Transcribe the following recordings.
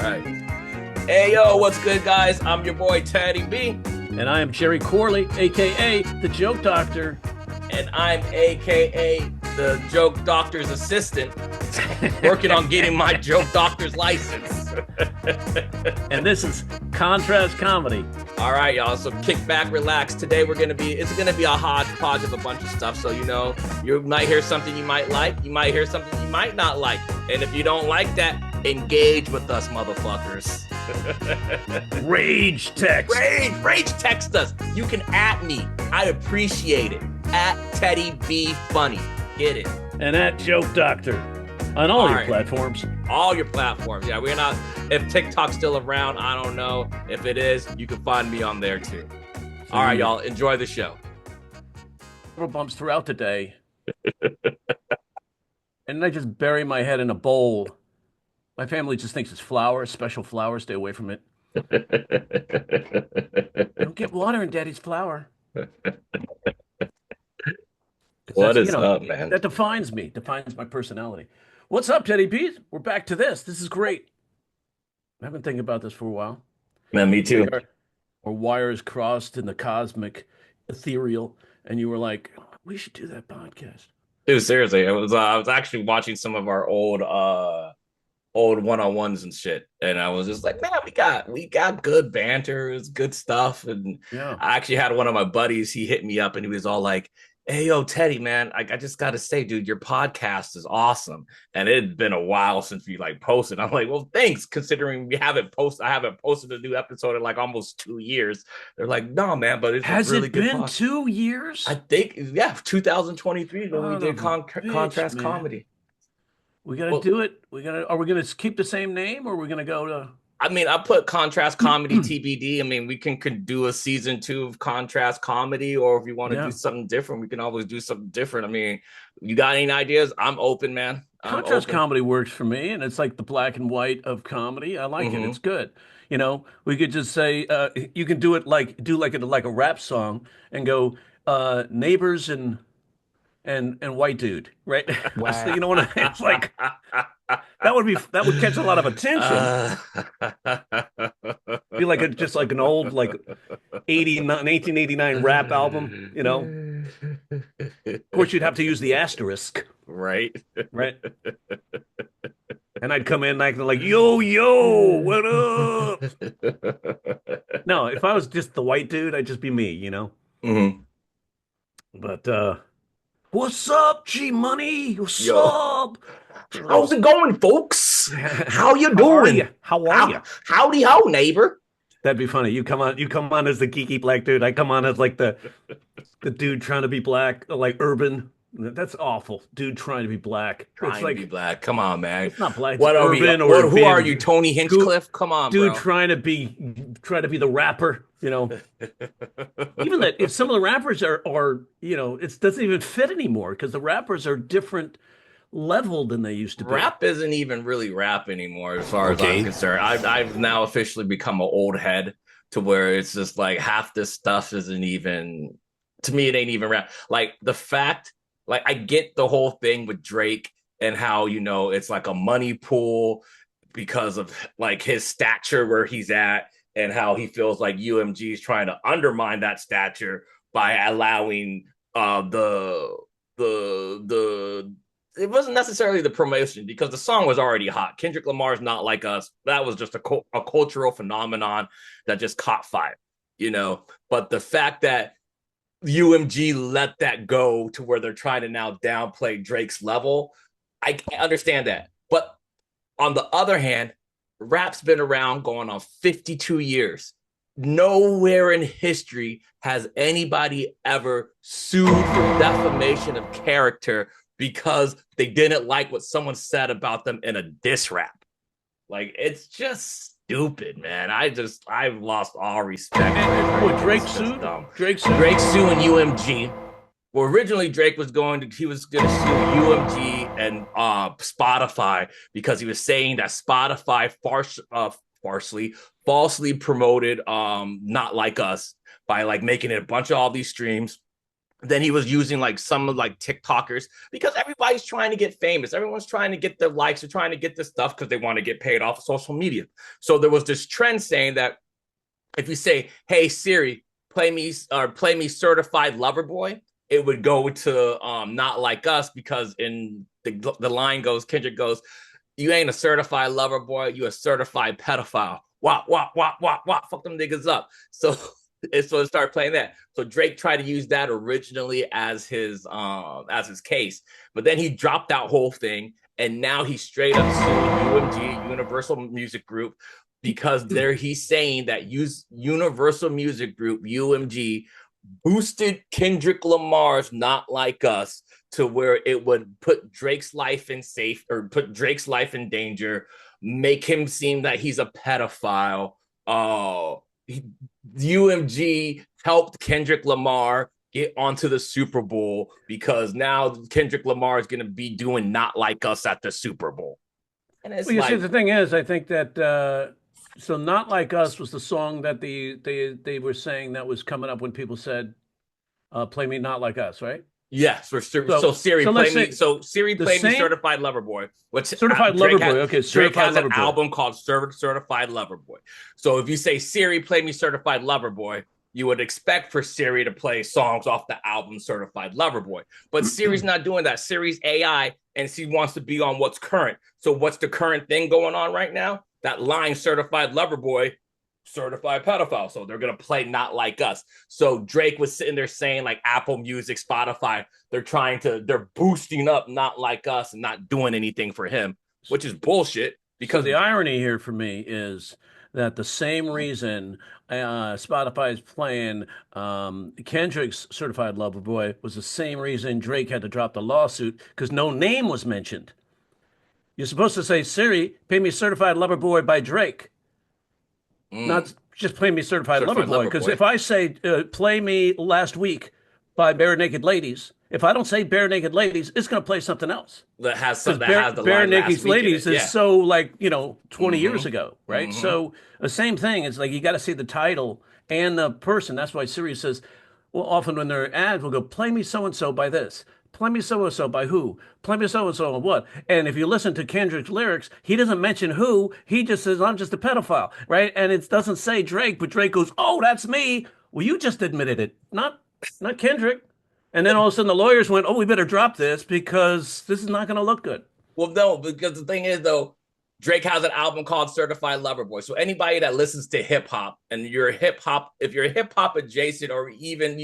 right. Hey, yo, what's good, guys? I'm your boy, Teddy B. And I am Jerry Corley, a.k.a. The Joke Doctor. And I'm a.k.a. the Joke Doctor's assistant, working on getting my Joke Doctor's license. And this is Contrast Comedy. All right, y'all. So kick back, relax. Today it's gonna be a hodgepodge of a bunch of stuff. So you might hear something you might like, you might hear something you might not like, and if you don't like that, engage with us, motherfuckers. Rage text. Rage text us. You can at me. I appreciate it. At Teddy B Funny. Get it. And at Joke Doctor. On all your platforms. All your platforms. Yeah, we're not. If TikTok's still around, I don't know. If it is, you can find me on there too. All right, y'all. Enjoy the show. Little bumps throughout the day. And I just bury my head in a bowl. My family just thinks it's flour, special flour. Stay away from it. Don't get water in Daddy's flour. What is up, man? That defines me, defines my personality. What's up, Teddy B? We're back to this. This is great. I've been thinking about this for a while. Man, me too. Or wires crossed in the cosmic ethereal, and you were like, we should do that podcast. Dude, seriously, I was actually watching some of our old one-on-ones and shit, and I was just like, man, we got good banter, it's good stuff. And yeah. I actually had one of my buddies, he hit me up and he was all like, hey, yo, Teddy, man, I just gotta say, dude, your podcast is awesome. And it had been a while since we posted. I'm like, well, thanks, considering I haven't posted a new episode in almost 2 years. They're like, no, man, but it's has a really it good been podcast. 2 years? I think, yeah, 2023 when we did Contrast Comedy. We gotta do it. Are we gonna keep the same name, or are we gonna go to? I mean, I put Contrast Comedy TBD. I mean, we can do a season 2 of Contrast Comedy, or if you want to do something different, we can always do something different. I mean, you got any ideas? I'm open, man. Contrast comedy works for me, and it's like the black and white of comedy. I like it. It's good. We could just say you can do it like a rap song and go neighbors and white dude, right? Wow. So, you know what I mean? It's like that would catch a lot of attention. Be just like an old 1889 rap album, Of course, you'd have to use the asterisk, right? And I'd come in acting like, yo, what up? No, if I was just the white dude, I'd just be me, But what's up, G Money? What's up? How's it going, folks? How you doing? How are you? Howdy ho, neighbor. That'd be funny. You come on as the geeky black dude. I come on as the dude trying to be black, like urban. That's awful. Dude trying to be black. Trying to be black. Come on, man. It's not black. What are urban we? Who are you, Tony Hinchcliffe? Come on, dude. Bro. Trying to be the rapper. Even that, if some of the rappers are it doesn't even fit anymore because the rappers are different level than they used to be. Rap isn't even really rap anymore, as far as I'm concerned. I've now officially become an old head to where it's just like half this stuff isn't even, to me, it ain't even rap. Like the fact. I get the whole thing with Drake and how, it's like a money pool because of his stature where he's at and how he feels like UMG is trying to undermine that stature by allowing it wasn't necessarily the promotion because the song was already hot. Kendrick Lamar's Not Like Us. That was just a cultural phenomenon that just caught fire, But the fact that UMG let that go to where they're trying to now downplay Drake's level, I understand that. But on the other hand, rap's been around going on 52 years. Nowhere in history has anybody ever sued for defamation of character because they didn't like what someone said about them in a diss rap. It's just stupid, man. I've lost all respect. What, Drake sued? Drake suing UMG. Well, originally Drake was going to sue UMG and Spotify because he was saying that Spotify falsely promoted Not Like Us by making it a bunch of all these streams. Then he was using like some of like TikTokers because everybody's trying to get famous. Everyone's trying to get their likes. They're trying to get this stuff because they want to get paid off of social media. So there was this trend saying that if you say, "Hey Siri, play me Certified Lover Boy," it would go to Not Like Us, because in the line goes, Kendrick goes, "You ain't a certified lover boy, you a certified pedophile. Wop, wop, wop, wop, wop, fuck them niggas up." So so it started playing that. So Drake tried to use that originally as his case, but then he dropped that whole thing, and now he's straight up suing UMG, Universal Music Group, because he's saying that Universal Music Group, UMG, boosted Kendrick Lamar's Not Like Us to where it would put Drake's life in danger, make him seem that he's a pedophile. UMG helped Kendrick Lamar get onto the Super Bowl because now Kendrick Lamar is going to be doing Not Like Us at the Super Bowl. And it's Well, you see, like, the thing is, I think that so "Not Like Us" was the song that they were saying that was coming up when people said, "Play me Not Like Us," right? yes, So so let's say Siri the play me same Certified Lover Boy. Which Certified Lover Boy. Okay, Drake Certified has an Lover Boy. album called Certified Lover Boy. So if you say, "Siri play me Certified Lover Boy," you would expect for Siri to play songs off the album Certified Lover Boy. But Siri's not doing that. Siri's AI, and she wants to be on what's current. So what's the current thing going on right now? That line Certified Lover Boy, certified pedophile. So they're gonna play Not Like Us. So Drake was sitting there saying like Apple Music, Spotify, they're boosting up Not Like Us and not doing anything for him, which is bullshit. So Because the irony here for me is that the same reason Spotify is playing Kendrick's Certified Lover Boy was the same reason Drake had to drop the lawsuit because no name was mentioned. You're supposed to say, "Siri, pay me Certified Lover Boy" by Drake, not just "Play me Certified Lover Certified Boy." Lover Because Boy if I say "Play me Last Week" by Bare Naked Ladies, if I don't say Bare Naked Ladies, it's going to play something else. Because that has the Bare line "Last Naked Week" in it. Ladies is Yeah. so like, 20 years Mm-hmm. ago, right? Mm-hmm. So the same thing. It's like you got to see the title and the person. That's why Sirius says, well, often when they're ads, we'll go, "Play me so and so by this. Play me so and so by who? Play me so and so on what?" And if you listen to Kendrick's lyrics, he doesn't mention who. He just says, "I'm just a pedophile," right? And it doesn't say Drake, but Drake goes, "Oh, that's me." Well, you just admitted it, not Kendrick. And then all of a sudden the lawyers went, "Oh, we better drop this because this is not going to look good." Well, no, because the thing is though, Drake has an album called Certified Lover Boy. So anybody that listens to hip hop and if you're hip hop adjacent, or even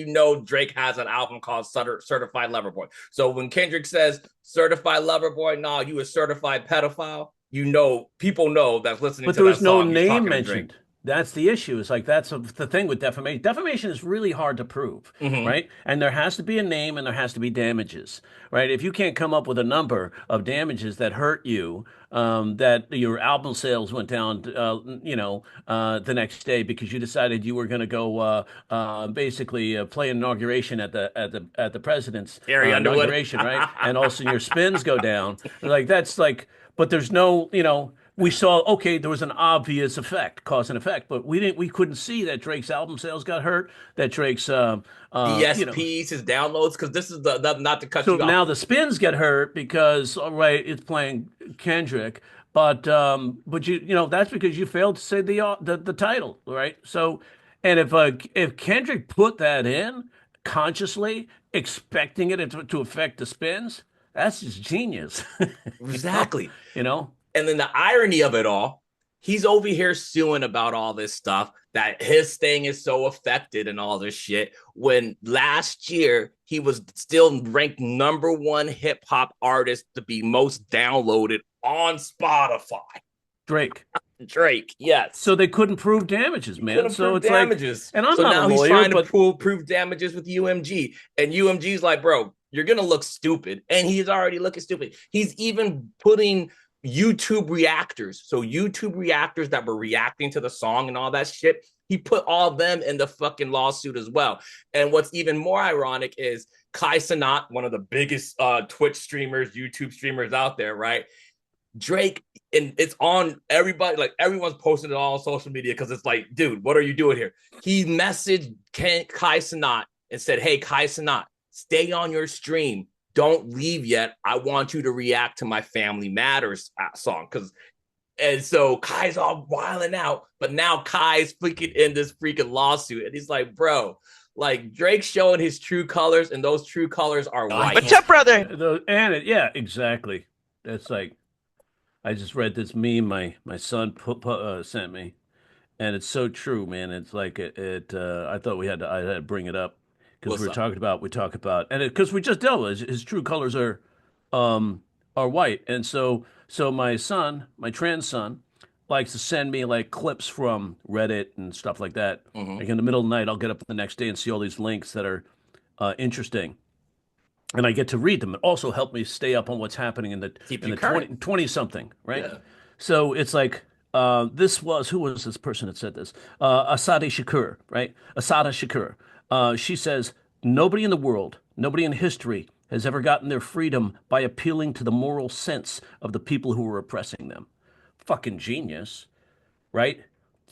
Drake has an album called Certified Lover Boy. So when Kendrick says Certified Lover Boy, nah, you a certified pedophile. People know that's listening But to there that was no song. He's name talking to Drake. mentioned. That's the issue. It's like that's the thing with defamation. Defamation is really hard to prove, Mm-hmm. right? And there has to be a name and there has to be damages, right? If you can't come up with a number of damages that hurt you, that your album sales went down, the next day because you decided you were going to go basically play inauguration at the president's Gary Underwood. inauguration, right? And all of a sudden your spins go down. Like that's like, but there's no, we saw, okay, there was an obvious effect, cause and effect, but we couldn't see that Drake's album sales got hurt, that Drake's DSPs, his downloads, because this is the not to cut so you off. now the spins get hurt because, all right, it's playing Kendrick, but that's because you failed to say the title, right? So, and if Kendrick put that in consciously, expecting it to affect the spins, that's just genius. Exactly. You know? And then the irony of it all, he's over here suing about all this stuff, that his thing is so affected and all this shit. When last year he was still ranked #1 hip hop artist to be most downloaded on Spotify. Drake. Drake, yes. So they couldn't prove damages, man. Couldn't So prove it's damages. like, and I'm so not a now he's lawyer, trying to but prove damages with UMG. And UMG's like, bro, you're gonna look stupid. And he's already looking stupid. He's even putting YouTube reactors. So YouTube reactors that were reacting to the song and all that shit, he put all of them in the fucking lawsuit as well. And what's even more ironic is Kai Cenat, one of the biggest Twitch streamers, YouTube streamers out there, right? Drake, and it's on everybody, like everyone's posting it all on social media because it's like, dude, what are you doing here? He messaged Kai Cenat and said, "Hey, Kai Cenat, stay on your stream. Don't leave yet. I want you to react to my Family Matters song. And so Kai's all wilding out, but now Kai's freaking in this freaking lawsuit. And he's like, bro, like Drake's showing his true colors, and those true colors are white. What's up, brother? Yeah, exactly. That's like, I just read this meme my son sent me, and it's so true, man. It's like I thought I had to bring it up because we talk about, and because we just dealt with his true colors are white, and so my son, my trans son, likes to send me like clips from Reddit and stuff like that. Like in the middle of the night, I'll get up the next day and see all these links that are interesting, and I get to read them. It also helped me stay up on what's happening in the 20 something, right? Yeah. So it's like who was this person that said this? Asada Shakur, right? Asada Shakur. She says, nobody in the world, nobody in history has ever gotten their freedom by appealing to the moral sense of the people who were oppressing them. Fucking genius, right?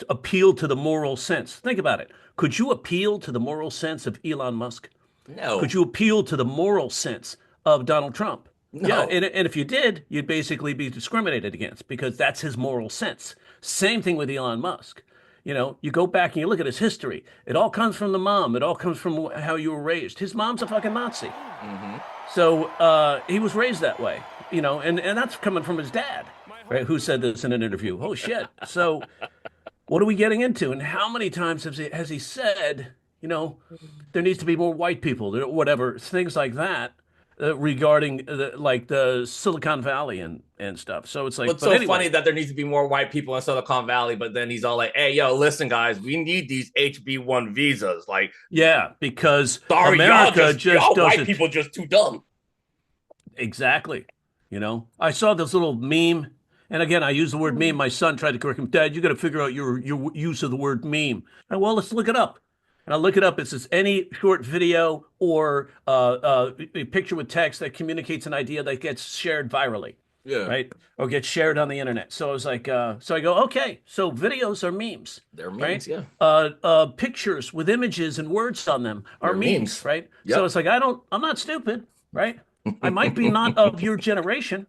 Appeal to the moral sense. Think about it. Could you appeal to the moral sense of Elon Musk? No. Could you appeal to the moral sense of Donald Trump? No. Yeah, and if you did, you'd basically be discriminated against because that's his moral sense. Same thing with Elon Musk. You know, you go back and you look at his history. It all comes from the mom. It all comes from how you were raised. His mom's a fucking Nazi. So he was raised that way, you know, and that's coming from his dad, right? Who said this in an interview? Oh, shit. So what are we getting into? And how many times has he said, you know, there needs to be more white people, whatever, things like that. Regarding the Silicon Valley and stuff. So it's like, well, it's so funny that there needs to be more white people in Silicon Valley, but then he's all like, hey, yo, listen, guys, we need these HB1 visas. Like, yeah, because America just doesn't. White people just too dumb. Exactly. You know, I saw this little meme, and again, I use the word meme. My son tried to correct him. Dad, you got to figure out your use of the word meme. And well, let's look it up. And I look it up. It says any short video or a picture with text that communicates an idea that gets shared virally, right? Or gets shared on the internet. So I was like, so I go, okay, so videos are memes. They're memes, right? Yeah. Pictures with images and words on them are memes, right? Yep. So it's like, I'm not stupid, right? I might be not of your generation,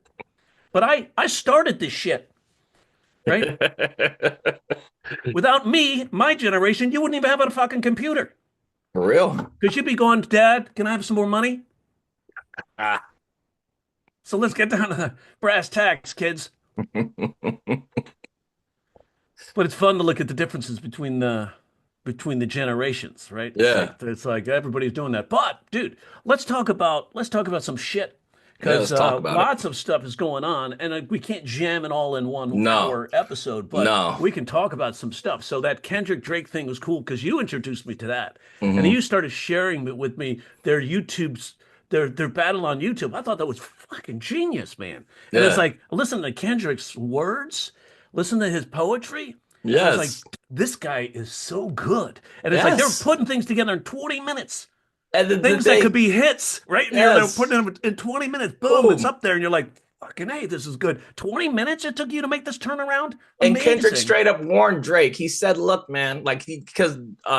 but I started this shit. Right? Without me, my generation, you wouldn't even have a fucking computer. For real? Because you'd be going, Dad, can I have some more money? So let's get down to the brass tacks, kids. But it's fun to look at the differences between the generations, right? Yeah. It's like everybody's doing that. But, dude, let's talk about some shit. Because lots of stuff is going on, and we can't jam it all in one hour episode, but we can talk about some stuff. So that Kendrick Drake thing was cool because you introduced me to that, and you started sharing with me their battle on YouTube. I thought that was fucking genius, man. And it's like, listen to Kendrick's words, listen to his poetry. Yes, I was like, this guy is so good, and it's like they're putting things together in 20 minutes. And things that could be hits, right? They're putting them in 20 minutes. Boom, it's up there. And you're like, fucking hey, this is good. 20 minutes it took you to make this turnaround? And Kendrick straight up warned Drake. He said, look, man, like because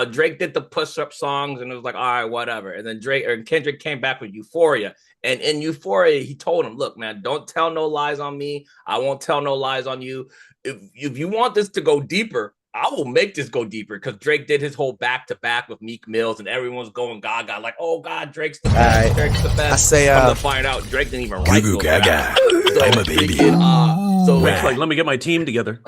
Drake did the push-up songs and it was like, all right, whatever. And then Kendrick came back with Euphoria. And in Euphoria, he told him, look, man, don't tell no lies on me. I won't tell no lies on you. If you want this to go deeper, I will make this go deeper because Drake did his whole back-to-back with Meek Mills and everyone's going gaga like, oh God, Drake's the best. Drake's the best. I say, I'm to find out Drake didn't even write those gaga. So, I'm a baby. Like, let me get my team together.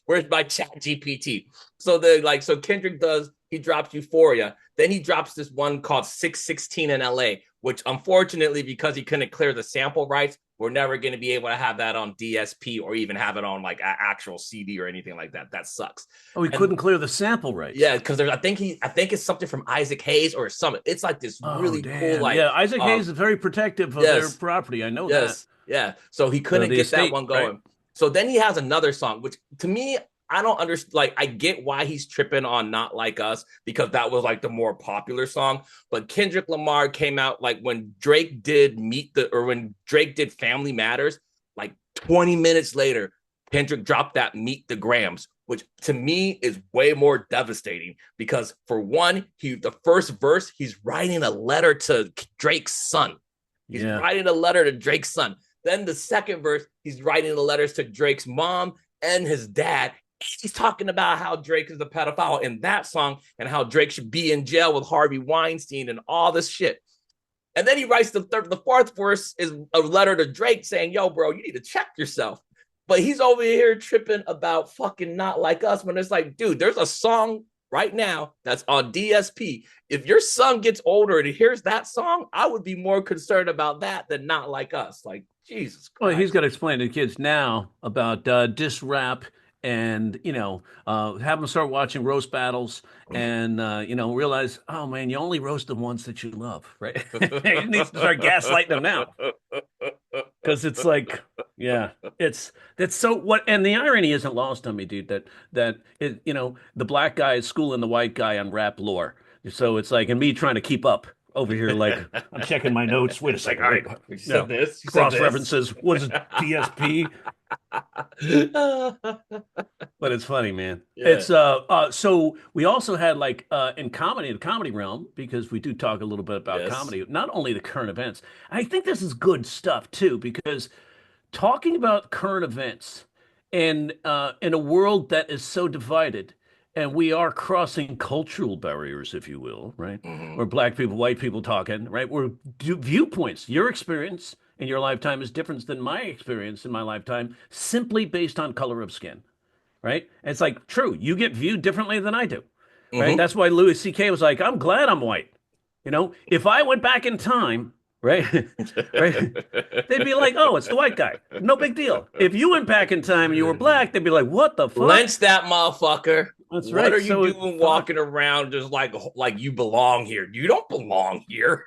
Where's my chat GPT? So so Kendrick he drops Euphoria. Then he drops this one called 616 in LA, which unfortunately, because he couldn't clear the sample rights, we're never going to be able to have that on DSP or even have it on like an actual CD or anything like that. That sucks. Oh, he couldn't clear the sample rights. Yeah, because I think it's something from Isaac Hayes or something. It's like this really cool, like Isaac Hayes is very protective of their property. I know that. Yeah. So he couldn't get that one going. Right? So then he has another song, which to me, I don't understand. Like, I get why he's tripping on Not Like Us because that was like the more popular song. But Kendrick Lamar came out like when Drake did when Drake did Family Matters, like 20 minutes later, Kendrick dropped that Meet the Grams, which to me is way more devastating because for one, the first verse, he's writing a letter to Drake's son. He's writing a letter to Drake's son. Then the second verse, he's writing the letters to Drake's mom and his dad. He's talking about how Drake is a pedophile in that song and how Drake should be in jail with Harvey Weinstein and all this shit. And then he writes the fourth verse is a letter to Drake saying, yo, bro, you need to check yourself. But he's over here tripping about fucking Not Like Us when it's like, dude, there's a song right now that's on DSP. If your son gets older and he hears that song, I would be more concerned about that than Not Like Us. Like, Jesus Christ. Well, he's got to explain to the kids now about diss rap and, have them start watching roast battles and, realize, oh, man, you only roast the ones that you love, right? He needs to start gaslighting them now. Because it's like, that's so what, and the irony isn't lost on me, dude, that the black guy is schooling the white guy on rap lore. So it's like, and me trying to keep up over here, like I'm checking my notes. Wait a second, right? You said this. Cross references. What is it? DSP. But it's funny, man. Yeah. It's so we also had like in the comedy realm, because we do talk a little bit about comedy, not only the current events. I think this is good stuff too, because talking about current events in a world that is so divided, and we are crossing cultural barriers, if you will, right? Mm-hmm. We're black people, white people talking, right? We're viewpoints. Your experience in your lifetime is different than my experience in my lifetime, simply based on color of skin, right? And it's like, true, you get viewed differently than I do, right? Mm-hmm. That's why Louis C.K. was like, I'm glad I'm white. If I went back in time, right? They'd be like, oh, it's the white guy. No big deal. If you went back in time and you were black, they'd be like, what the fuck? Lynch that motherfucker. That's right. What are you doing walking around just like you belong here? You don't belong here.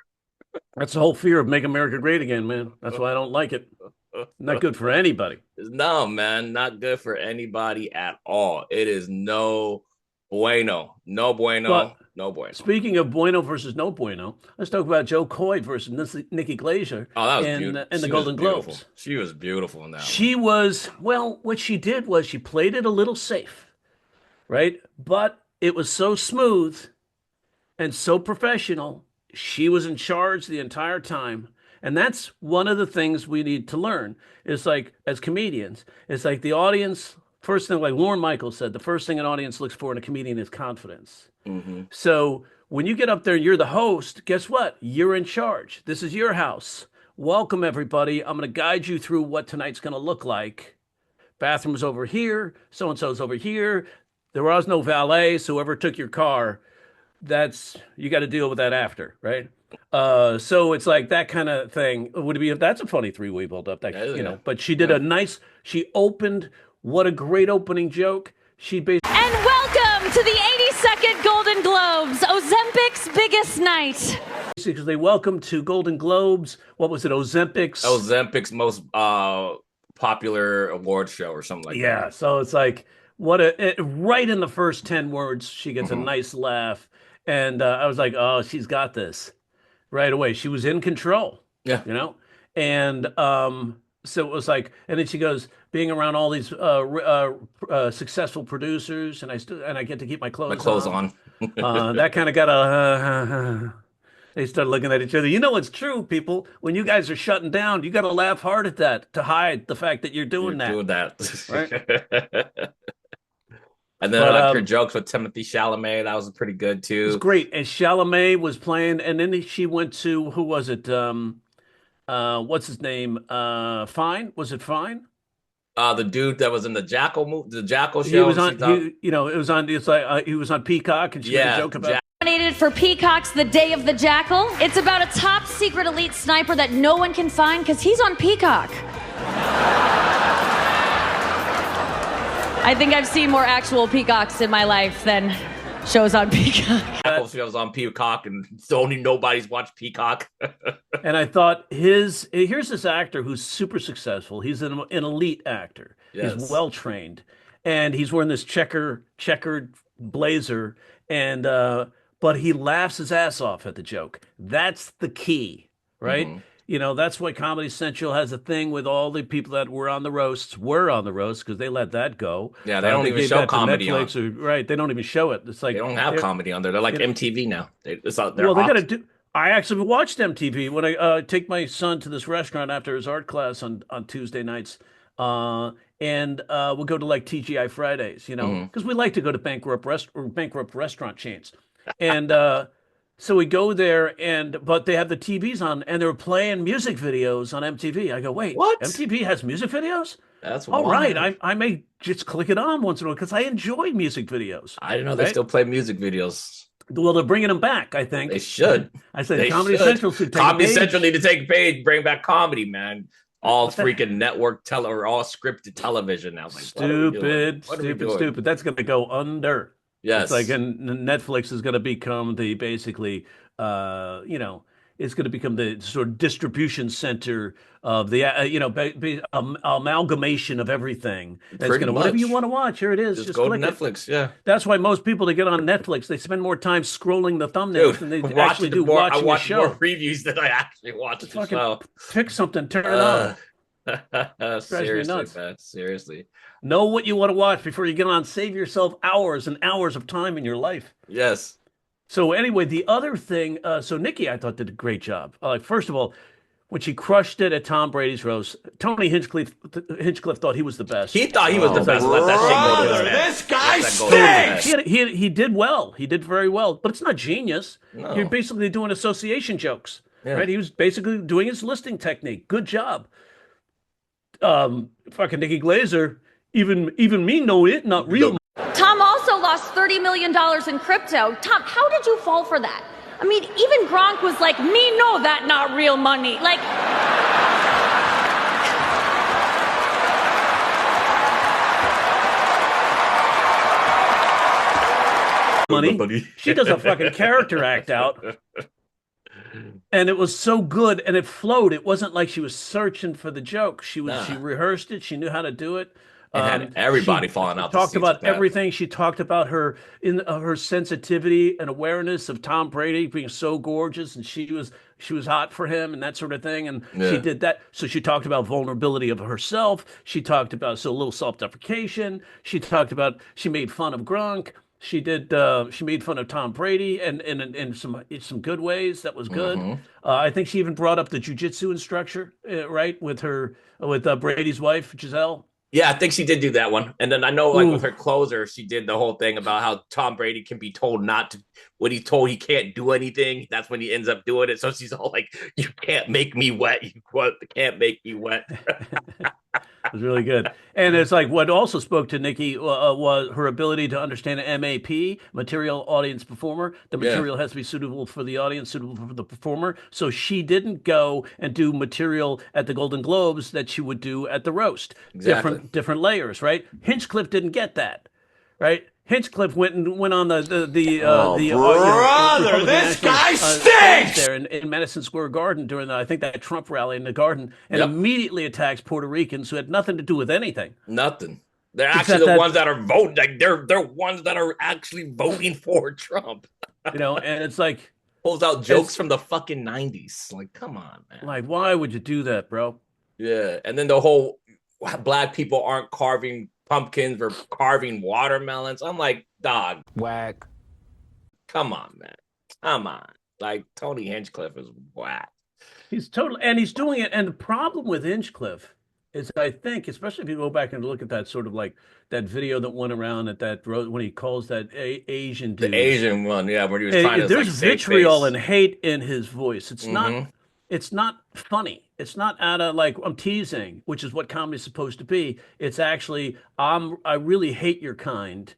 That's the whole fear of Make America Great Again, man. That's why I don't like it. Not good for anybody. No, man, not good for anybody at all. It is no bueno. No bueno. But no bueno. Speaking of bueno versus no bueno, let's talk about Joe Coy versus Niki Glaser in the Golden Globes. She was beautiful in that. She was, well, what she did was she played it a little safe, right? But it was so smooth and so professional. She was in charge the entire time. And that's one of the things we need to learn. It's like, as comedians, it's like the audience, first thing, like Lorne Michaels said, the first thing an audience looks for in a comedian is confidence. Mm-hmm. So when you get up there and you're the host, guess what? You're in charge. This is your house. Welcome, everybody. I'm going to guide you through what tonight's going to look like. Bathroom's over here. So-and-so's over here. There was no valet, so whoever took your car, you got to deal with that after, right? So it's like that kind of thing. That's a funny three-way build-up, but she did she opened, what a great opening joke. And welcome to the 82nd Golden Globes, Ozempic's biggest night. Because they welcome to Golden Globes, what was it, Ozempic's most popular award show or something like that. Yeah, so it's like, right in the first 10 words, she gets a nice laugh. And I was like, oh, she's got this right away. She was in control, and so it was like, and then she goes, being around all these successful producers, and I get to keep my clothes on. That kind of got they started looking at each other. It's true, people. When you guys are shutting down, you got to laugh hard at that to hide the fact that you're doing that. Right? And then her jokes with Timothy Chalamet, that was pretty good too. It was great. And Chalamet was playing, and then she went to, who was it? What's his name? Fine? Was it Fine? The dude that was in the Jackal show. He was on. It was on. It's like he was on Peacock, and she made a joke about. Nominated for Peacock's The Day of the Jackal. It's about a top secret elite sniper that no one can find because he's on Peacock. I think I've seen more actual peacocks in my life than shows on Peacock. Shows on Peacock, and only nobody's watched Peacock. And I thought here's this actor who's super successful. He's an elite actor. Yes. He's well trained, and he's wearing this checkered blazer, and but he laughs his ass off at the joke. That's the key, right? Mm-hmm. That's why Comedy Central has a thing with all the people that were on the roasts, because they let that go. Yeah, they don't They even gave show that to comedy Netflix, on. right? They don't even show it. It's They like don't have comedy on there. They're like you know, MTV now. They're well, they got to off. do. I actually watched MTV when I take my son to this restaurant after his art class on Tuesday nights, uh, and we'll go to like TGI Fridays, Hmm. because we like to go to bankrupt restaurant chains, and so we go there, but they have the TVs on, and they're playing music videos on MTV. I go, wait, What? MTV has music videos? That's All right, wild. I may just click it on once in a while because I enjoy music videos, I didn't know they right? still play music videos. Well, they're bringing them back, I They think. should. I said They Comedy should. Central should take a Comedy Central page. need to take a page, bring back comedy, man. All What the freaking network tele or all scripted television now. Like, what are we doing? stupid, What are we stupid, doing? stupid. That's going to go under. It's like, Yes. and Netflix is going to become the basically, uh, you know, it's going to become the sort of distribution center of the, amalgamation of everything. And it's Pretty going to, whatever you much. want to watch, here it is. Just Just go to click it. Netflix. Yeah. That's why most people that get on Netflix, they spend more time scrolling the thumbnails Dude, than they actually watched do more. I watching the watched more show. previews than I actually watched the Fucking show. pick something, turn it Uh, on. Drives me seriously, nuts. man. Seriously. Know what you want to watch before you get on. Save yourself hours and hours of time in your life. Yes. So anyway, the other thing, so Nikki, I thought did a great job. First of all, when she crushed it at Tom Brady's roast, Tony Hinchcliffe thought he was the best. He thought he was the It's best. like, Let that shit go to his brother, head. this guy Let that go to his head. stinks! he did well. He did very well, but it's not genius. You're No. basically doing association jokes, Yeah. right? He was basically doing his listing technique. Good job. Fucking Niki Glaser, even me know it, not real. Tom also lost $30 million in crypto. Tom, how did you fall for that? I mean, even Gronk was like, me know that not real money. Like, Money. She does a fucking character act out. And it was so good and it flowed. It wasn't like she was searching for the joke. She rehearsed it. She knew how to do it. And had everybody falling out the Talked seats about with that. everything. She talked about her sensitivity and awareness of Tom Brady being so gorgeous, and she was hot for him and that sort of thing. And Yeah. she did that. So she talked about vulnerability of herself. She talked about a little self-deprecation. She made fun of Gronk. She made fun of Tom Brady and in some good ways. That was good. Mhm. I think she even brought up the jujitsu instructor, right, with Brady's wife, Giselle. Yeah, I think she did do that one. And then I know, like, with Ooh. her closer, she did the whole thing about how Tom Brady can be told not to, when he's told he can't do anything, that's when he ends up doing it. So she's all like, you can't make me wet. You can't make me wet. It was really good. And it's like what also spoke to Nikki was her ability to understand MAP, material audience performer. The Yeah. material has to be suitable for the audience, suitable for the performer. So she didn't go and do material at the Golden Globes that she would do at the roast. Exactly. Different layers, right? Hinchcliffe didn't get that, right? Hinchcliffe went on brother, Republican this National, guy stage stinks! there in Madison Square Garden during I think that Trump rally in the Garden, and Yep. immediately attacks Puerto Ricans who had nothing to do with anything. Nothing. They're Except actually the that- ones that are voting. Like, they're ones that are actually voting for Trump. And it's like, Pulls out jokes from the fucking 90s. Like, come on, man. why would you do that, bro? Yeah. And then the whole black people aren't carving pumpkins or carving watermelons. I'm like, dog, Whack. come on, man. Come on. Like, Tony Hinchcliffe is whack. He's doing it. And the problem with Hinchcliffe is, I think, especially if you go back and look at that sort of like that video that went around at that road when he calls that Asian dude. The Asian one, yeah, where he was trying to There's like save vitriol face. and hate in his voice. It's not. Mhm. It's not funny. It's not out of like I'm teasing, which is what comedy's supposed to be. It's actually I really hate your kind,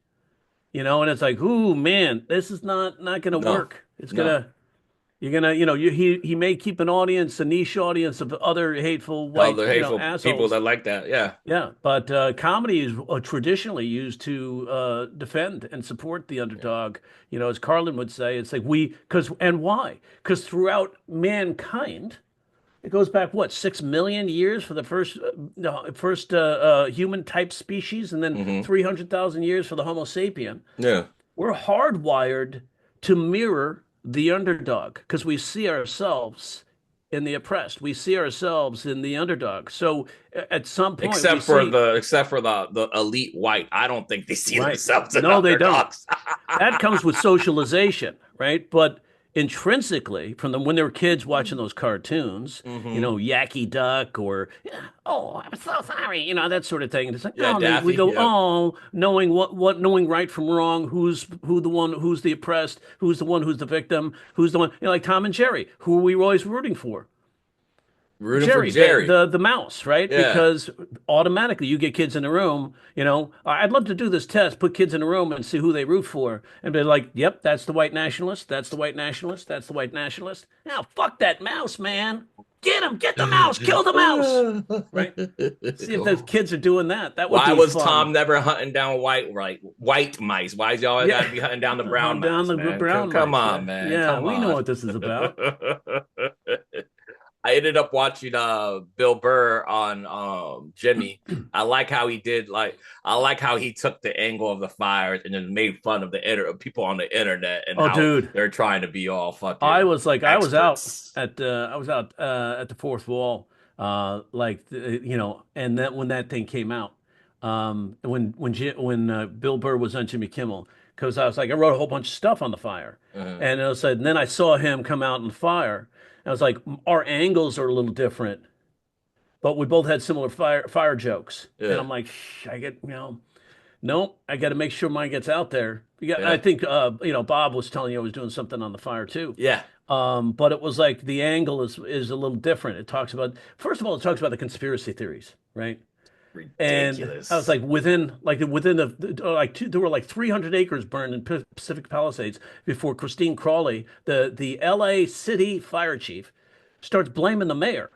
and it's like, ooh man, this is not going to No. work. It's No. gonna you're gonna he may keep an audience, a niche audience of other hateful white Other hateful assholes. people that like that, yeah. Yeah, but comedy is traditionally used to defend and support the underdog. As Carlin would say, it's like why? Because throughout mankind, it goes back 6 million years for the first human type species, and then 300,000 years for the Homo sapien. Yeah. We're hardwired to mirror the underdog because we see ourselves in the oppressed. We see ourselves in the underdog. So at some point, except for the elite white, I don't think they see right. themselves as No, they don't. underdogs. That comes with socialization, right? But intrinsically, from when they were kids watching those cartoons, Yacky Duck or oh, I'm so sorry, that sort of thing. And it's like, Yeah, oh, we Daffy. go, Yep. oh, knowing knowing right from wrong, who's the oppressed, who's the one who's the victim, who's the one, like Tom and Jerry, who are we always rooting for? Rooting for Jerry, Jerry. the mouse, right? Yeah. Because automatically you get kids in the room, I'd love to do this test, put kids in a room and see who they root for, and be like, yep, that's the white nationalist, that's the white nationalist, that's the white nationalist. Now, fuck that mouse, man. Get him, get the mouse, kill the mouse, right? See if those kids are doing that. That would Why be was fun. Tom never hunting down white mice? Why is y'all got to be hunting down the brown down mouse, the man? brown Come mice, on, yeah. man. Yeah, Come we on. know what this is about. I ended up watching Bill Burr on Jimmy. I like how he took the angle of the fires and then made fun of the people on the internet and how dude, they're trying to be all fucking I was like, experts. I was out at the fourth wall, and that when that thing came out, when Bill Burr was on Jimmy Kimmel, because I was like, I wrote a whole bunch of stuff on the fire, and I said, and then I saw him come out in the fire, and I was like, our angles are a little different, but we both had similar fire jokes, and I'm like, I get, nope, I got to make sure mine gets out there. I think Bob was telling you I was doing something on the fire too. Yeah. But it was like the angle is a little different. It talks about, first of all, it talks about the conspiracy theories, right? Ridiculous. And I was like, there were like 300 acres burned in Pacific Palisades before Christine Crawley, the LA city fire chief, starts blaming the mayor.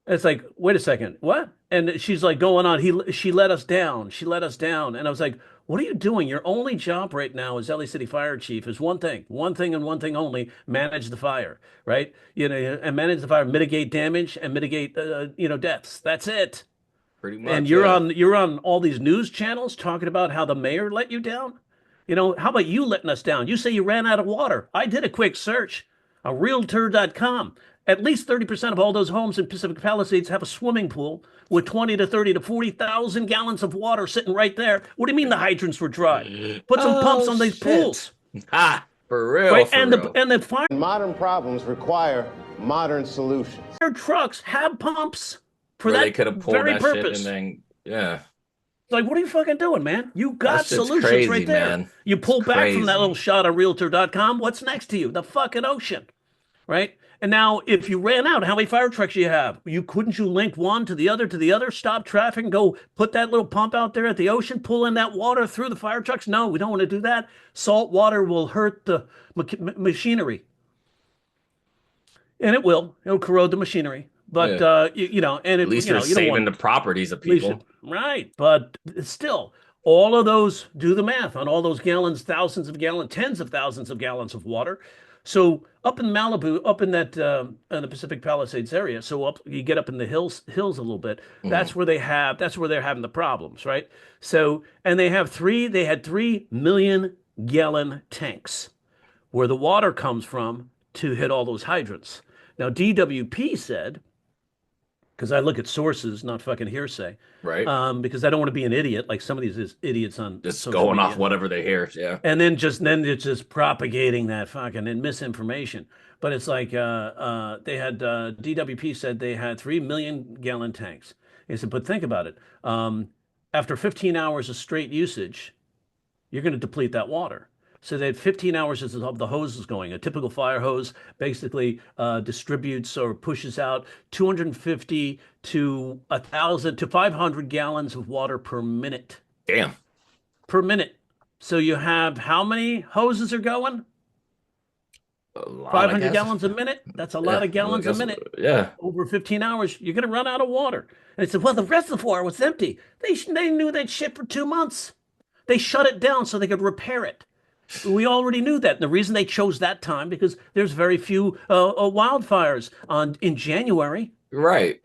It's like, wait a second, what? And she's like going on. She let us down. She let us down. And I was like, what are you doing? Your only job right now as LA City Fire Chief is one thing and one thing only: manage the fire, right? And manage the fire, mitigate damage, and mitigate, deaths. That's it. Pretty much. And you're on all these news channels talking about how the mayor let you down. How about you letting us down? You say you ran out of water. I did a quick search on Realtor.com. At least 30% of all those homes in Pacific Palisades have a swimming pool with 20 to 30 to 40,000 gallons of water sitting right there. What do you mean the hydrants were dry? Put some pumps on these pools. For real. Right? For and real. the fire modern problems require modern solutions. trucks have pumps for Where that they could have pulled very that purpose. shit and then Like, what are you fucking doing, man? You got solutions crazy, right there. man. You pull back crazy. from that little shot on Realtor.com. What's next to you? The fucking ocean, right? And now, if you ran out, how many fire trucks you have? Couldn't you link one to the other, stop traffic, and go put that little pump out there at the ocean, pull in that water through the fire trucks? No, we don't want to do that. Salt water will hurt the machinery, and it will. It'll corrode the machinery. But and at least they're saving the properties of people, right? But still, all of those, do the math on all those gallons, thousands of gallons, tens of thousands of gallons of water. So up in Malibu, up in that in the Pacific Palisades area, so you get up in the hills a little bit. That's where they're having the problems, right? So, and they had 3 million gallon tanks where the water comes from to hit all those hydrants. Now DWP said, because I look at sources, not fucking hearsay, right? Because I don't want to be an idiot like some of these idiots on just going media. Off whatever they hear, yeah. And then it's just propagating that fucking and misinformation. But it's like they had DWP said they had 3 million gallon tanks. He said, but think about it. After 15 hours of straight usage, you're going to deplete that water. So they had 15 hours of the hoses going. A typical fire hose basically distributes or pushes out 250 to 1,000 to 500 gallons of water per minute. Damn. Per minute. So you have how many hoses are going? 500 gallons a minute? That's a lot of gallons a minute. Yeah. Over 15 hours, you're going to run out of water. And they said, well, the reservoir was empty. They knew they'd shit for 2 months. They shut it down so they could repair it. We already knew that. And the reason they chose that time, because there's very few wildfires in January. Right.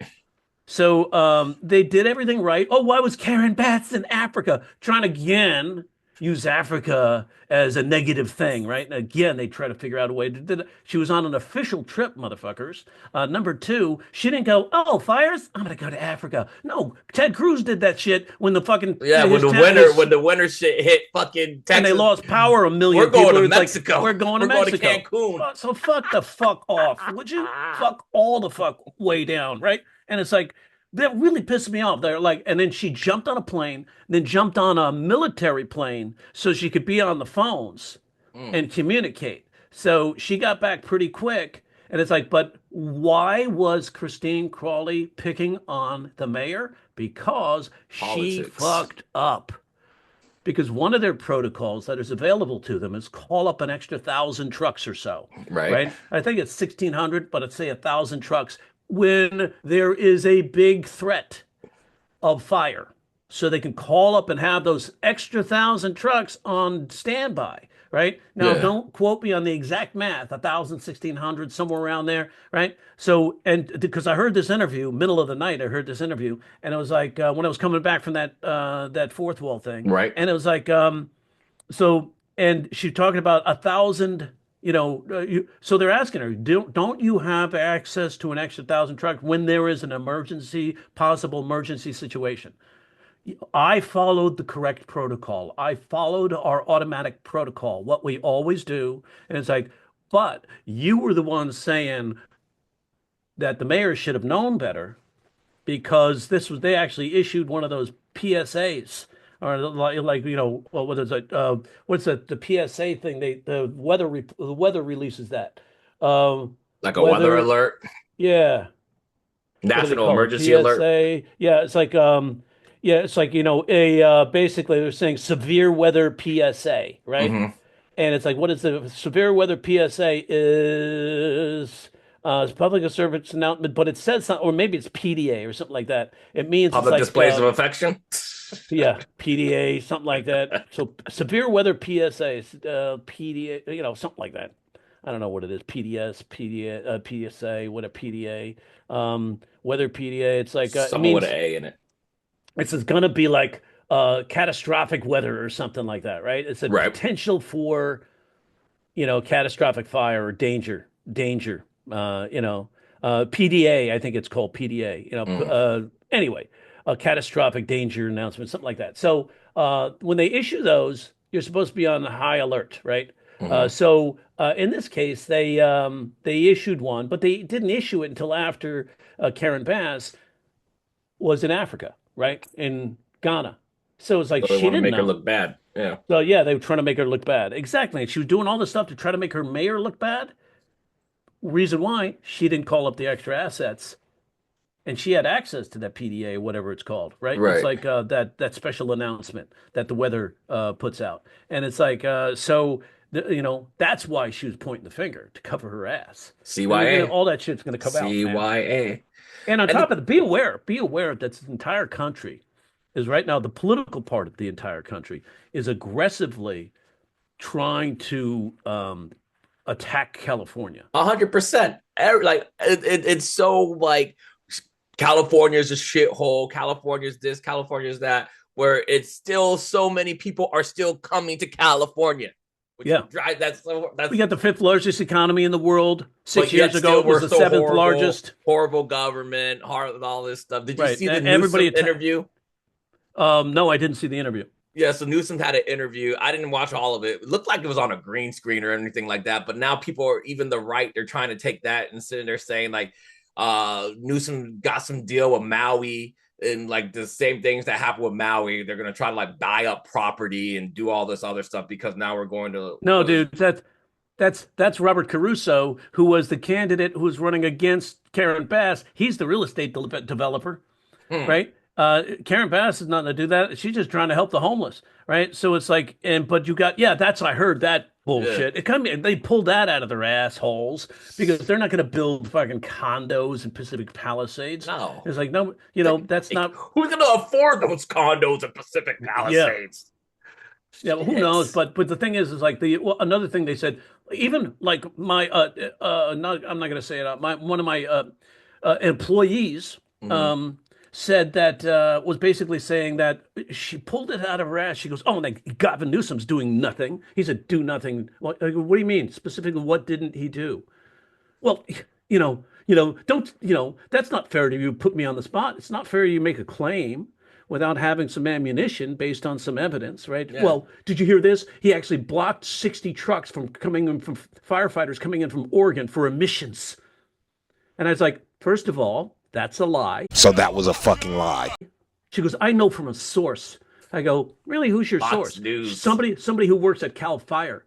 So they did everything right. Oh, why was Karen Batts in Africa trying again use Africa as a negative thing, right? And again, they try to figure out a way to do that. She was on an official trip, motherfuckers. Number two, she didn't go, oh, fires? I'm gonna go to Africa. No, Ted Cruz did that shit when the fucking Yeah, when the winter shit hit fucking Texas, and they lost power. A million we're going people to were Mexico. Like, we're going to Mexico. Cancun. So fuck the fuck off, would you? Fuck all the fuck way down, right? And it's like that really pissed me off. They're like, and then she jumped on a plane, then jumped on a military plane so she could be on the phones and communicate. So she got back pretty quick. And it's like, but why was Christine Crawley picking on the mayor? Because she fucked up. Because one of their protocols that is available to them is call up an extra 1,000 trucks or so. Right. I think it's 1,600, but let's say 1,000 trucks when there is a big threat of fire. So they can call up and have those extra 1,000 trucks on standby, right? Now, don't quote me on the exact math, 1,000, 1,600, somewhere around there, right? So, and because I heard this interview, middle of the night, I heard this interview, and it was like when I was coming back from that fourth wall thing, right? And it was like, so, and she's talking about 1,000. So they're asking her, don't you have access to an extra 1,000 trucks when there is an possible emergency situation? I followed the correct protocol. I followed our automatic protocol, what we always do. And it's like, but you were the one saying that the mayor should have known better because they actually issued one of those PSAs or like what is it? What's that? The PSA thing? The weather releases that. Like a weather alert. Yeah. National emergency PSA. alert. Yeah, it's like it's like basically they're saying severe weather PSA, right? And it's like, what is the severe weather PSA is? It's public service announcement, but it says something, or maybe it's PDA or something like that. It means public displays of affection. Yeah, PDA, something like that. So severe weather PSA, PDA, something like that. I don't know what it is. PSA, what a PDA, weather PDA. It's like something with an A in it. It's going to be like catastrophic weather or something like that, right? It's a potential for, catastrophic fire or danger. PDA, I think it's called PDA. Anyway, a catastrophic danger announcement, something like that. So when they issue those, you're supposed to be on high alert, right? So in this case, they issued one, but they didn't issue it until after Karen Bass was in Africa, right? In Ghana. So it's like so she didn't make know. her look bad. Yeah. So yeah, they were trying to make her look bad. Exactly. And she was doing all this stuff to try to make her mayor look bad. Reason why she didn't call up the extra assets. And she had access to that PDA, whatever it's called, right? It's like that special announcement that the weather puts out. And it's like, that's why she was pointing the finger to cover her ass. CYA. All that shit's going to come out. CYA. And on top of it, be aware that this entire country is right now, the political part of the entire country is aggressively trying to attack California. 100%. Like it's so like California's a shithole. California's this, California's that, where it's still so many people are still coming to California. We got the fifth largest economy in the world. 6 years ago, it was the seventh largest. Horrible government, all this stuff. Did you see the Newsom interview? No, I didn't see the interview. Yeah, so Newsom had an interview. I didn't watch all of it. It looked like it was on a green screen or anything like that. But now people are, even the right, they're trying to take that and sitting there saying like, Newsom got some deal with Maui and like the same things that happened with Maui. They're going to try to like buy up property and do all this other stuff because now we're going to. No, dude, that's Robert Caruso, who was the candidate who was running against Karen Bass. He's the real estate developer, right? Karen Bass is not going to do that. She's just trying to help the homeless, right? So it's like, but you got, I heard that bullshit. Yeah. They pulled that out of their assholes because they're not going to build fucking condos in Pacific Palisades. No, it's like no, that's not. Who's going to afford those condos in Pacific Palisades? Yeah, well, who knows? But the thing is like another thing they said, even like my I'm not going to say it out. One of my employees said that was basically saying that she pulled it out of her ass. She goes, "Oh, like Gavin Newsom's doing nothing. He's a do nothing." What do you mean specifically? What didn't he do? Well, don't, that's not fair to you. Put me on the spot. It's not fair you make a claim without having some ammunition based on some evidence, right? Yeah. Well, did you hear this? He actually blocked 60 trucks from coming in from firefighters coming in from Oregon for emissions. And I was like, first of all, that's a lie. So that was a fucking lie. She goes, I know from a source. I go, really? Who's your Fox source? News. Somebody who works at Cal Fire.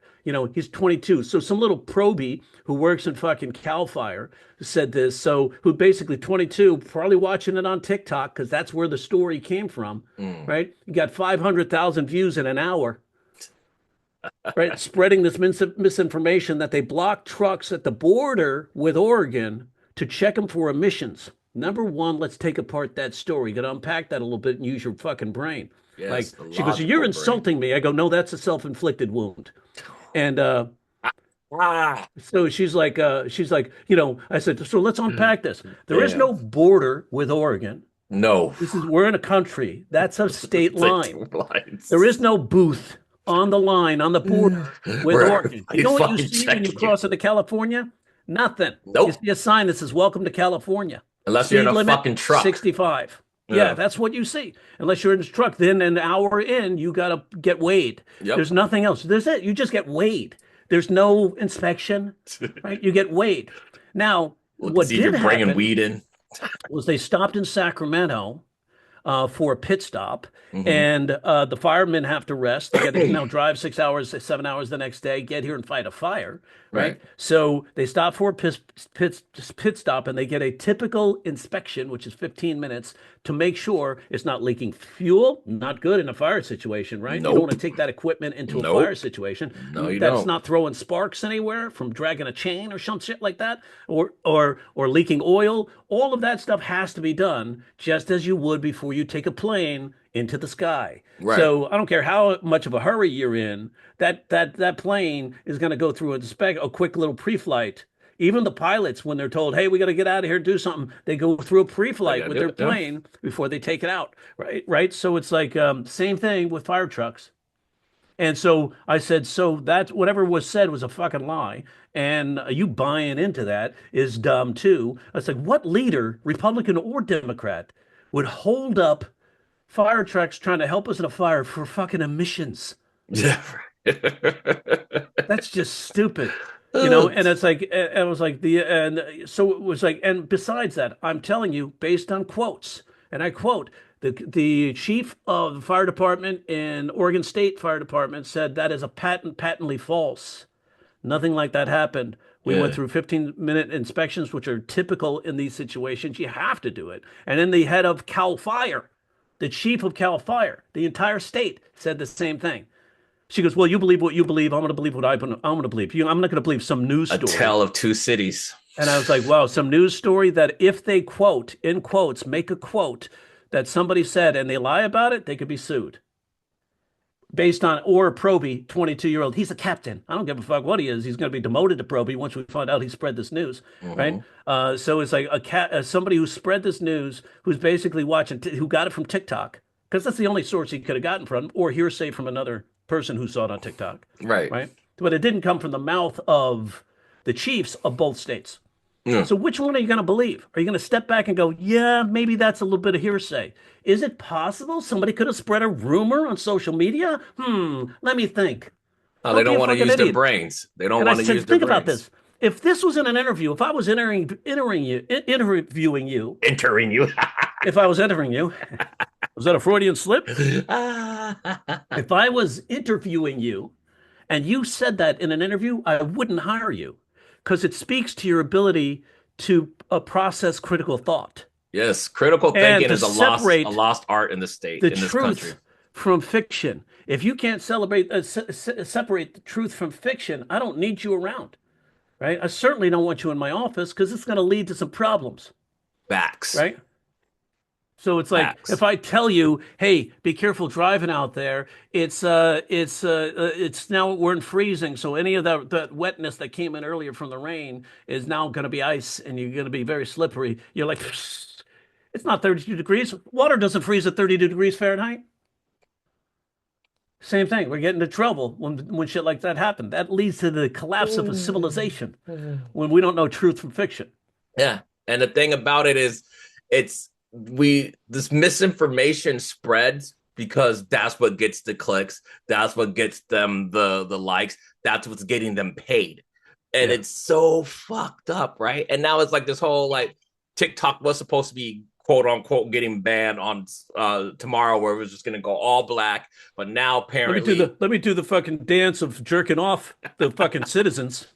He's 22. So some little probie who works in fucking Cal Fire said this. So who basically 22, probably watching it on TikTok because that's where the story came from, right? You got 500,000 views in an hour, right? Spreading this misinformation that they blocked trucks at the border with Oregon to check them for emissions. Number one, let's take apart that story. You got to unpack that a little bit and use your fucking brain. Yes, she goes, "You're insulting me." I go, "No, that's a self-inflicted wound." And so she's like, I said, so let's unpack this. There is no border with Oregon. No. We're in a country. That's a state line. There is no booth on the line on the border with Oregon. You know what you see when you cross into California? Nothing. Nope. You see a sign that says "Welcome to California." Unless you're in a fucking truck. 65. Yeah, that's what you see. Unless you're in a truck, then an hour in, you got to get weighed. Yep. There's nothing else. There's it. You just get weighed. There's no inspection, right? You get weighed. Now, what did happen bringing weed in was they stopped in Sacramento for a pit stop, and the firemen have to rest. They got to now drive 6 hours, 7 hours the next day, get here and fight a fire, right? So they stop for a pit stop, and they get a typical inspection, which is 15 minutes, to make sure it's not leaking fuel. Not good in a fire situation, right? Nope. You don't want to take that equipment into a fire situation. No, you That's don't. not throwing sparks anywhere from dragging a chain or some shit like that, or leaking oil. All of that stuff has to be done just as you would before you take a plane into the sky. Right. So I don't care how much of a hurry you're in, that plane is going to go through a quick little pre-flight. Even the pilots, when they're told, "Hey, we got to get out of here and do something," they go through a pre-flight with their plane before they take it out. Right. So it's like same thing with fire trucks. And so I said, so that whatever was said was a fucking lie. And you buying into that is dumb too. I was like, what leader, Republican or Democrat, would hold up fire trucks trying to help us in a fire for fucking emissions? Yeah. That's just stupid. And it's like, it was like so it was like, and besides that, I'm telling you, based on quotes, and I quote, the chief of the fire department in Oregon State Fire Department said that is patently false. Nothing like that happened. We went through 15-minute inspections, which are typical in these situations. You have to do it. And then the head of Cal Fire, the chief of Cal Fire, the entire state said the same thing. She goes, well, you believe what you believe. I'm going to believe what I'm going to believe. I'm not going to believe some news story. A tale of two cities. And I was like, wow, some news story that if they quote, in quotes, make a quote that somebody said and they lie about it, they could be sued. Based on, or Proby, 22-year-old, he's a captain. I don't give a fuck what he is. He's going to be demoted to Proby once we find out he spread this news, right? So it's like somebody who spread this news, who's basically watching, who got it from TikTok, because that's the only source he could have gotten from, or hearsay from another person who saw it on TikTok. Right. But it didn't come from the mouth of the chiefs of both states. Yeah. So which one are you going to believe? Are you going to step back and go, yeah, maybe that's a little bit of hearsay? Is it possible somebody could have spread a rumor on social media? Let me think. Oh, they don't want to use their brains. They don't want to use their brains. Think about this. If this was in an interview, if I was interviewing you, if I was entering you, was that a Freudian slip? If I was interviewing you and you said that in an interview, I wouldn't hire you because it speaks to your ability to process critical thought. Yes, critical thinking is a lost art in the state, in this country. From fiction. If you can't separate the truth from fiction, I don't need you around. Right? I certainly don't want you in my office because it's going to lead to some problems. Facts. Right? So it's like if I tell you, "Hey, be careful driving out there. It's now we're in freezing, so any of that wetness that came in earlier from the rain is now going to be ice, and you're going to be very slippery." You're like, It's not 32 degrees. Water doesn't freeze at 32 degrees Fahrenheit. Same thing. We're getting into trouble when shit like that happens. That leads to the collapse of a civilization when we don't know truth from fiction. Yeah. And the thing about it is this misinformation spreads because that's what gets the clicks, that's what gets them the likes, that's what's getting them paid. And it's so fucked up, right? And now it's like this whole like TikTok was supposed to be quote unquote getting banned on tomorrow, where it was just gonna go all black, but now apparently let me do the fucking dance of jerking off the fucking citizens.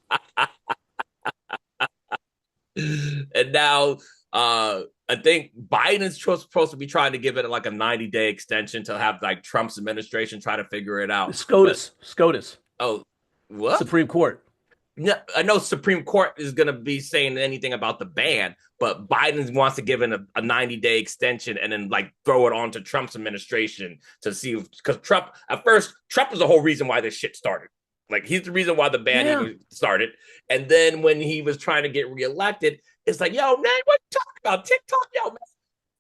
And now I think Biden's supposed to be trying to give it like a 90-day extension to have like Trump's administration try to figure it out. SCOTUS. Oh, what? Supreme Court. Yeah, I know Supreme Court is going to be saying anything about the ban, but Biden wants to give it a 90-day extension and then like throw it on to Trump's administration to see, because Trump was the whole reason why this shit started. Like, he's the reason why the ban even started. And then when he was trying to get reelected, it's like, yo, man, what you talking about? TikTok? Yo, man,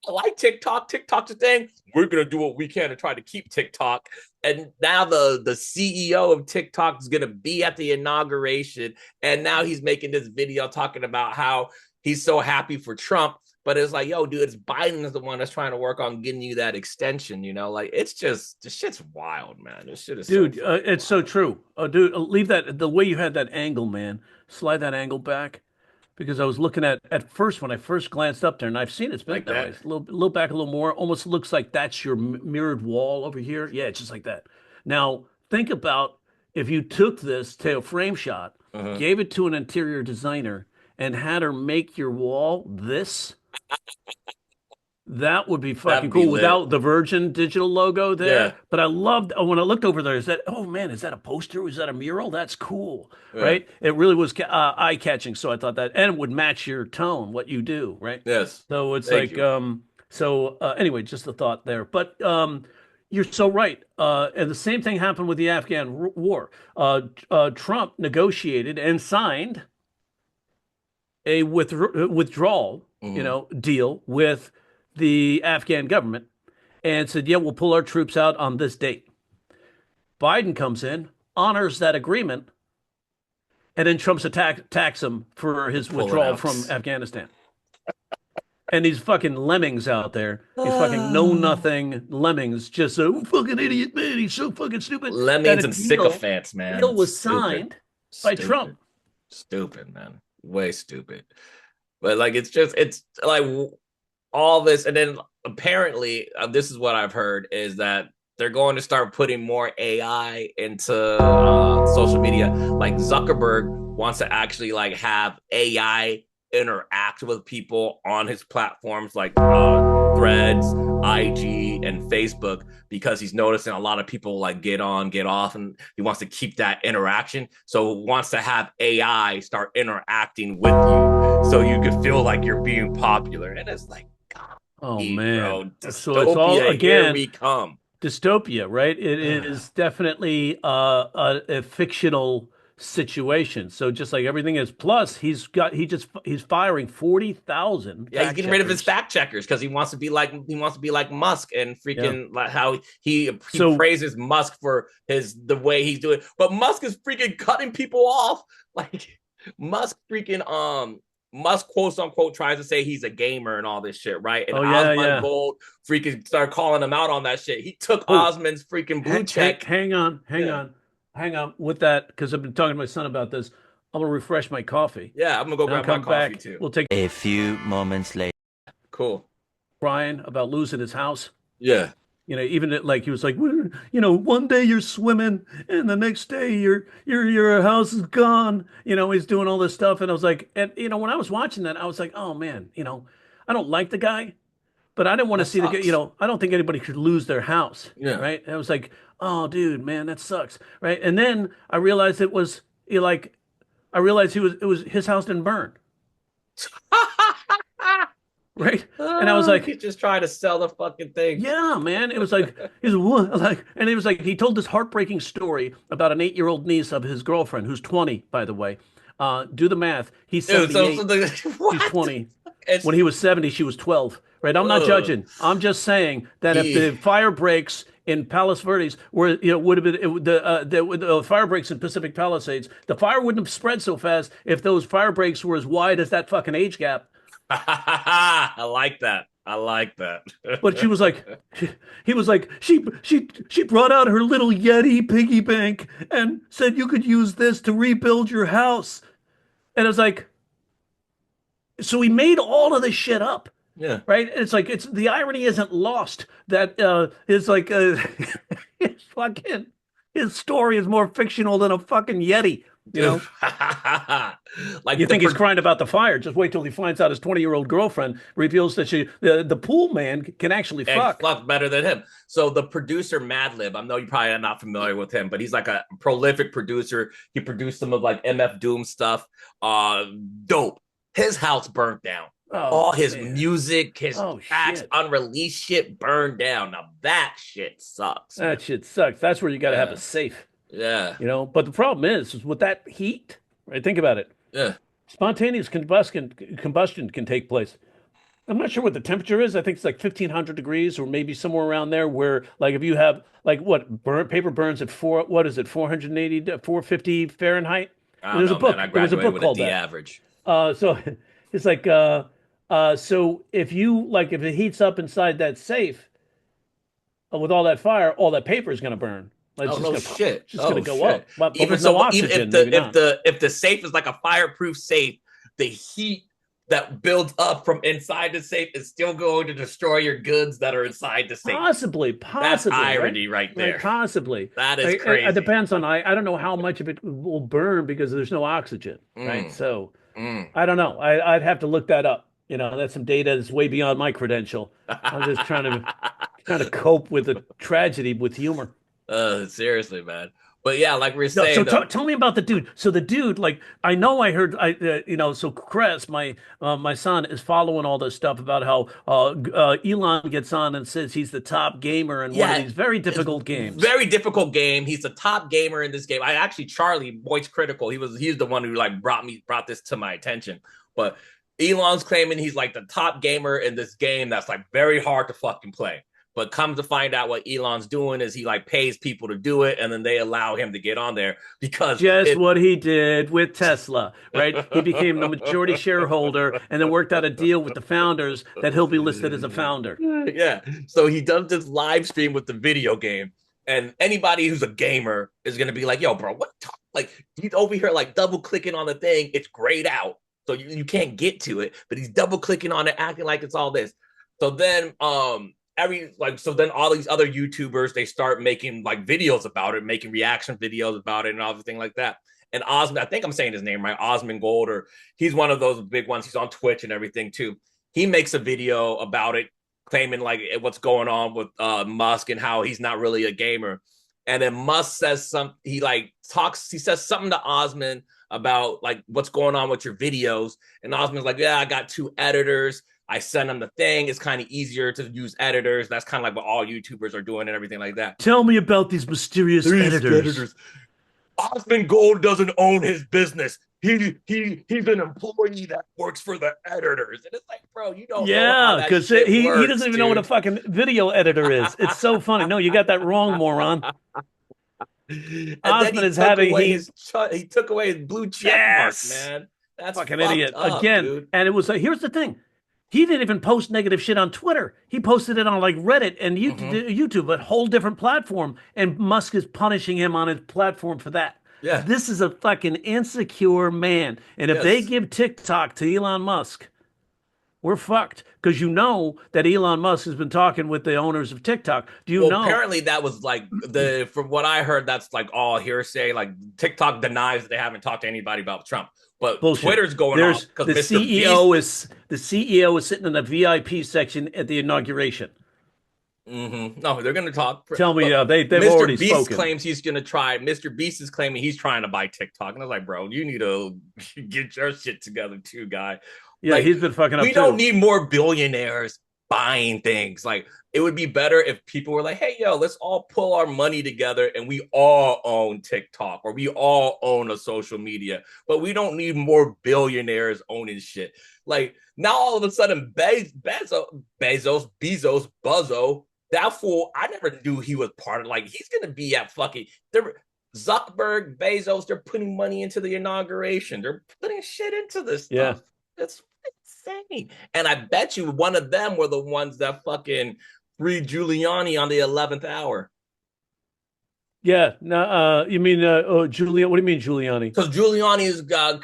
I like TikTok. TikTok's a thing. We're going to do what we can to try to keep TikTok. And now the CEO of TikTok is going to be at the inauguration. And now he's making this video talking about how he's so happy for Trump. But it's like, yo, dude, it's Biden is the one that's trying to work on getting you that extension, you know? Like, it's just, this shit's wild, man. This shit is dude, it's so true. Dude, leave that, the way you had that angle, man. Slide that angle back. Because I was looking at first, when I first glanced up there, and I've seen it's been like that way. A little back a little more. Almost looks like that's your mirrored wall over here. Yeah, it's just like that. Now, think about if you took this to a frame shot, gave it to an interior designer, and had her make your wall this. That would be fucking cool without the Virgin digital logo there. Yeah. But I loved when I looked over there. Is that, oh man, is that a poster? Is that a mural? That's cool, right? It really was eye catching. So I thought that, and it would match your tone, what you do, right? Yes. So it's anyway, just a thought there. But you're so right. And the same thing happened with the Afghan war. Trump negotiated and signed a withdrawal, deal with the Afghan government and said, yeah, we'll pull our troops out on this date. Biden comes in, honors that agreement, and then Trump's attacks him for his withdrawal from Afghanistan. And these fucking lemmings out there, these fucking know-nothing lemmings, just so fucking idiot, man. He's so fucking stupid. Lemmings and sycophants, man. The deal was signed by Trump. Stupid, man. Way stupid. But like, it's like all this, and then apparently this is what I've heard, is that they're going to start putting more AI into social media. Like Zuckerberg wants to actually like have AI interact with people on his platforms like Threads, IG, and Facebook, because he's noticing a lot of people like get on, get off, and he wants to keep that interaction. So wants to have AI start interacting with you so you could feel like you're being popular. And it's like, God, man, bro, so it's all again, here we come. Dystopia, right? It is definitely a fictional situation. So just like everything is, plus he's firing 40,000. Yeah, he's getting rid of his fact checkers because he wants to be like Musk, and freaking like how he praises Musk for the way he's doing. But Musk is freaking cutting people off. Like Musk quote unquote tries to say he's a gamer and all this shit, right? And Osmond Gold freaking started calling him out on that shit. He took Osmond's freaking blue check. Hang on with that, because I've been talking to my son about this. I'm gonna refresh my coffee. Yeah, I'm gonna go grab my coffee too. We'll take a few moments later. Cool. Crying about losing his house. Yeah. Even like he was like, one day you're swimming and the next day your house is gone. He's doing all this stuff, and I was like, and when I was watching that, I was like, oh man, I don't like the guy, but I didn't want to see the guy. I don't think anybody should lose their house. Yeah. Right. And I was like, oh dude, man, that sucks. Right. And then I realized it was his house didn't burn. Right, and I was like, he's just trying to sell the fucking thing. Yeah, man. It was like and it was like he told this heartbreaking story about an 8-year-old niece of his girlfriend, who's 20, by the way, Do the math. He's Dude, 78. She's what? 20. It's, When he was 70, she was 12. Right? I'm not judging. I'm just saying that if the fire breaks in Palos Verdes, where would have been the fire breaks in Pacific Palisades, the fire wouldn't have spread so fast if those fire breaks were as wide as that fucking age gap. I like that. I like that. But she was like, he was like, she brought out her little Yeti piggy bank and said you could use this to rebuild your house. And it's like, so he made all of this shit up. Yeah. Right. It's like the irony isn't lost. That it's like his fucking his story is more fictional than a fucking Yeti. You know, like you think he's crying about the fire. Just wait till he finds out his 20-year-old girlfriend reveals that the pool man can actually fuck better than him. So the producer Madlib, I know you probably are not familiar with him, but he's like a prolific producer. He produced some of like MF Doom stuff. Dope. His house burnt down. All his music, his tracks, unreleased shit burned down. Now that shit sucks. That shit sucks. That's where you got to have a safe. Yeah. You know, but the problem is with that heat, right? Think about it. Yeah. Spontaneous combustion can take place. I'm not sure what the temperature is. I think it's like 1500 degrees or maybe somewhere around there where like if you have like paper burns at 480, 450 Fahrenheit. There's a book. There's a book called The Average. So it's like, so if it heats up inside that safe with all that fire, all that paper is going to burn. Like, shit! It's just going to go up. But even there's so, no oxygen. if the safe is like a fireproof safe, the heat that builds up from inside the safe is still going to destroy your goods that are inside the safe. Possibly. That's irony right there. Possibly. That is crazy. It depends on, I don't know how much of it will burn because there's no oxygen, right? So I don't know. I'd have to look that up. You know, that's some data that's way beyond my credential. I'm just trying to cope with the tragedy with humor. Seriously, man. But yeah, like we were saying. So tell me about the dude. So the dude, like, I know I heard, so Chris, my son, is following all this stuff about how Elon gets on and says he's the top gamer in one of these very difficult games. Very difficult game. He's the top gamer in this game. Charlie, Voice Critical, he's the one who like brought this to my attention. But Elon's claiming he's like the top gamer in this game that's like very hard to fucking play. But come to find out what Elon's doing is he like pays people to do it, and then they allow him to get on there because what he did with Tesla, right? He became the majority shareholder and then worked out a deal with the founders that he'll be listed as a founder. Yeah. So he does this live stream with the video game, and anybody who's a gamer is gonna be like, "Yo, bro, what? Like he's over here like double clicking on the thing. It's grayed out, so you can't get to it, but he's double clicking on it, acting like it's all this." So then then all these other YouTubers, they start making like videos about it, making reaction videos about it and everything like that. And Osmond, I think I'm saying his name right, Osmond Gold, or he's one of those big ones. He's on Twitch and everything too. He makes a video about it, claiming like what's going on with Musk and how he's not really a gamer. And then Musk says he says something to Osmond about like what's going on with your videos. And Osmond's like, yeah, I got 2 editors. I send them the thing. It's kind of easier to use editors. That's kind of like what all YouTubers are doing and everything like that. Tell me about these mysterious editors. Osmond Gold doesn't own his business. He's an employee that works for the editors. And it's like, bro, you don't know how that because he doesn't even know what a fucking video editor is. It's so funny. No, you got that wrong, moron. Osmond is having he took away his blue check mark, man. That's fucking idiot up, again. Dude. And it was here's the thing. He didn't even post negative shit on Twitter. He posted it on like Reddit and YouTube, a whole different platform. And Musk is punishing him on his platform for that. Yeah. This is a fucking insecure man. And if they give TikTok to Elon Musk, we're fucked. Because you know that Elon Musk has been talking with the owners of TikTok. Do you know? Apparently that was like from what I heard, that's like all hearsay. Like TikTok denies that they haven't talked to anybody about Trump. But bullshit. Twitter's going off because the CEO is sitting in the VIP section at the inauguration. No, they're going to talk. Tell me, they've Mr. already Beast spoken. Claims he's going to try. Mr. Beast is claiming he's trying to buy TikTok, and I was like, bro, you need to get your shit together too, guy. Yeah, like, he's been fucking up. We don't need more billionaires buying things. Like, it would be better if people were like, hey, yo, let's all pull our money together and we all own TikTok or we all own a social media, but we don't need more billionaires owning shit. Like, now all of a sudden, Buzzo, that fool, I never knew he was part of, like, he's going to be at fucking, Zuckerberg, Bezos, they're putting money into the inauguration. They're putting shit into this stuff. That's insane. And I bet you one of them were the ones that fucking freed Giuliani on the 11th hour. Yeah. No, you mean Giuliani? What do you mean Giuliani? Because Giuliani's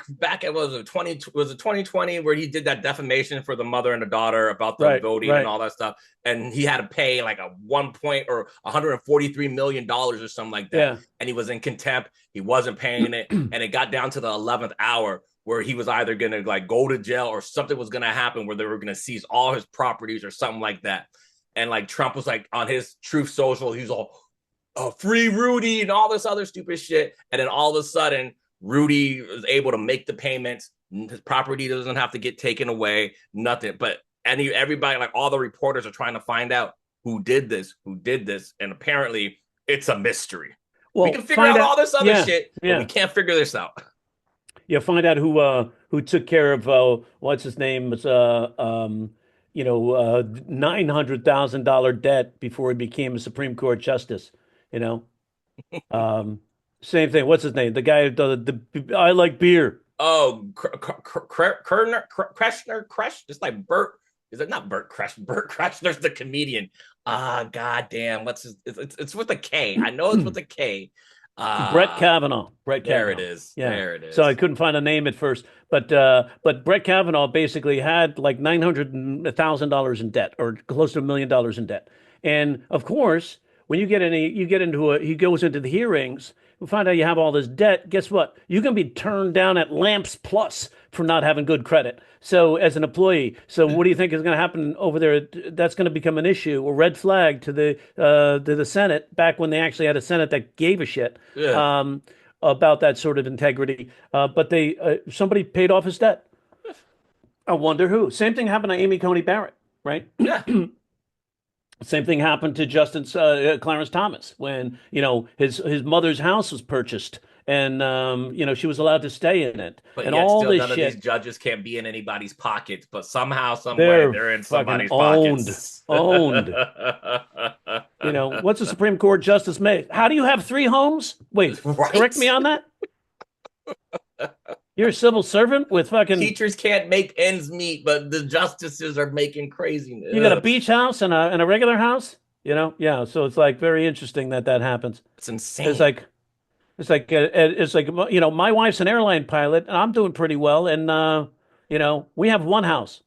back at was it 2020 where he did that defamation for the mother and the daughter about the voting and all that stuff, and he had to pay like a 143 million dollars or something like that. Yeah. And he was in contempt. He wasn't paying it, and it got down to the 11th hour where he was either gonna like go to jail or something was gonna happen where they were gonna seize all his properties or something like that. And like Trump was like on his Truth Social, he was all, free Rudy and all this other stupid shit. And then all of a sudden, Rudy was able to make the payments. His property doesn't have to get taken away, nothing. But everybody, like all the reporters are trying to find out who did this. And apparently it's a mystery. Well, we can figure out all this other shit, but we can't figure this out. Yeah, find out who took care of, what's his name? It's $900,000 debt before he became a Supreme Court justice. You know, same thing. What's his name? The guy, the I like beer. Oh, Kreshner. It's like Bert. Is it not Bert Kresch? Bert Kreshner's the comedian. Goddamn. What's his? It's with a K. I know it's with a K. Brett Kavanaugh. There it is. Yeah. There it is. So I couldn't find a name at first, but Brett Kavanaugh basically had like $900,000 in debt, or close to $1 million in debt, and of course, when he goes into the hearings, we find out you have all this debt. Guess what? You can be turned down at Lamps Plus for not having good credit. So as an employee, so what do you think is going to happen over there? That's going to become an issue, a red flag to the Senate, back when they actually had a Senate that gave a shit about that sort of integrity. But somebody paid off his debt. I wonder who. Same thing happened to Amy Coney Barrett, right? Yeah. Same thing happened to Justice Clarence Thomas when, his mother's house was purchased and, she was allowed to stay in it. But and yet all still this none shit, of these judges can't be in anybody's pockets, but somehow, some way, they're in somebody's pockets. Owned. What's a Supreme Court justice make? How do you have 3 homes? Wait, correct me on that? You're a civil servant with fucking... Teachers can't make ends meet, but the justices are making craziness. You got a beach house and a regular house? Yeah. So it's like very interesting that happens. It's insane. It's like, my wife's an airline pilot and I'm doing pretty well. And, we have one house.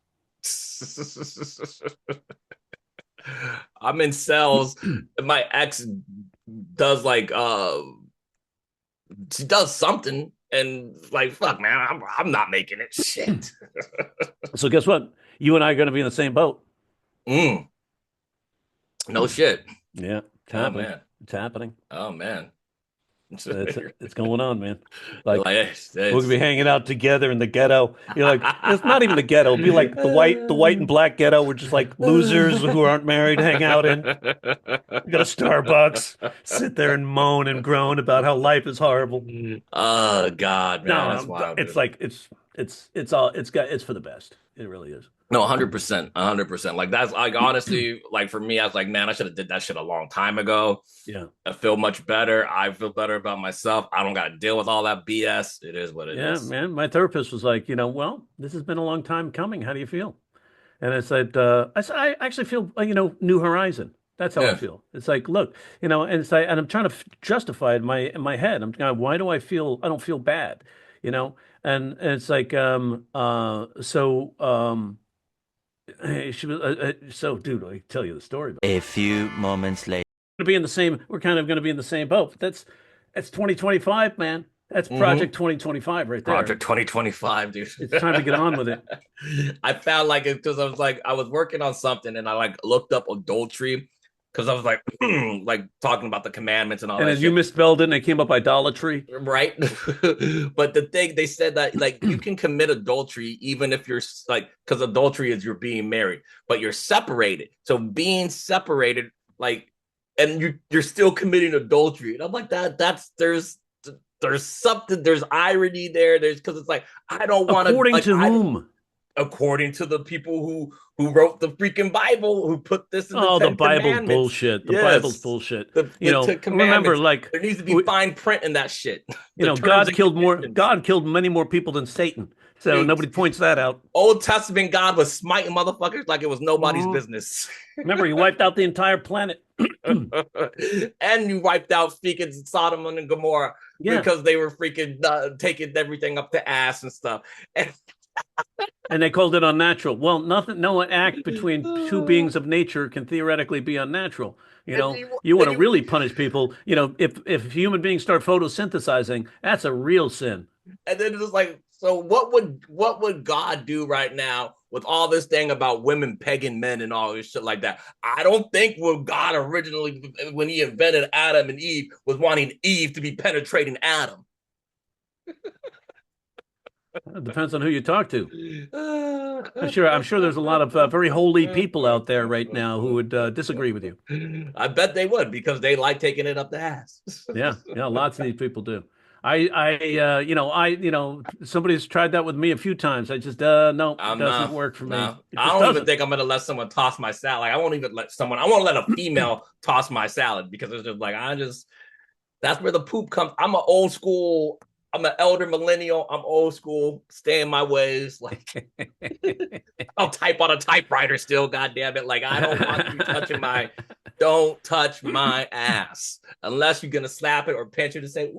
I'm in sales. My ex does she does something. And like, fuck, man, I'm not making it. Shit. So guess what? You and I are going to be in the same boat. No shit. Yeah, it's happening. Man. It's happening. Oh man, it's going on, man. Like it's, we're gonna be hanging out together in the ghetto. You're like, it's not even the ghetto. It'll be like the white and black ghetto. We're just like losers who aren't married hang out in. We got a Starbucks, sit there and moan and groan about how life is horrible. Oh God, man, no, that's wild. It's like it's for the best. It really is. No, 100%. Like, that's like, honestly, like for me, I was like, man, I should have did that shit a long time ago. Yeah. I feel much better. I feel better about myself. I don't got to deal with all that BS. It is what it is. Yeah, man. My therapist was like, well, this has been a long time coming. How do you feel? And I said, I actually feel, new horizon. That's how I feel. It's like, look, and it's like, and I'm trying to justify it in my head. I'm going, why do I don't feel bad? And it's like, she was so, dude, I tell you the story. A few moments later, we're kind of going to be in the same boat. That's 2025, man. That's Project 2025 right there. Project 2025, dude. It's time to get on with it. I found like it because I was working on something and I like looked up adultery because I was like, like talking about the commandments and all And that then you shit. misspelled it and it came up idolatry. Right. But the thing they said that like you can commit adultery even if you're like, because adultery is you're being married, but you're separated. So being separated, like, and you're still committing adultery. And I'm like, that's there's something, there's irony there. There's because it's like I don't want to, According like, to whom? according to the people who wrote the freaking Bible, who put this in the Oh, the Ten Bible's Commandments. bullshit. The Bible's Yes, bullshit. the Ten Remember, Commandments. like, There needs to be fine print in that shit. The terms God and killed conditions. God killed many more people than Satan. So Dude, nobody points that out. Old Testament God was smiting motherfuckers like it was nobody's Mhm. business. Remember, he wiped out the entire planet. And you wiped out freaking Sodom and Gomorrah Yeah. because they were freaking taking everything up the ass and stuff. And And they called it unnatural. Well, no act between two beings of nature can theoretically be unnatural. You want to really punish people. If human beings start photosynthesizing, that's a real sin. and then it was like, so what would God do right now with all this thing about women pegging men and all this shit like that? I don't think what God originally, when he invented Adam and Eve, was wanting Eve to be penetrating Adam. It depends on who you talk to. I'm sure there's a lot of very holy people out there right now who would disagree with you. I bet they would because they like taking it up the ass. Yeah, lots of these people do. Somebody's tried that with me a few times. I just, no, it doesn't work for me. I don't even think I'm gonna let someone toss my salad. Like, I won't even let someone. I won't let a female toss my salad because it's just like that's where the poop comes. I'm an old school. I'm an elder millennial. I'm old school. Stay in my ways. Like, I'll type on a typewriter still. God damn it! Like, I don't want you touching my. Don't touch my ass unless you're gonna slap it or pinch it and say,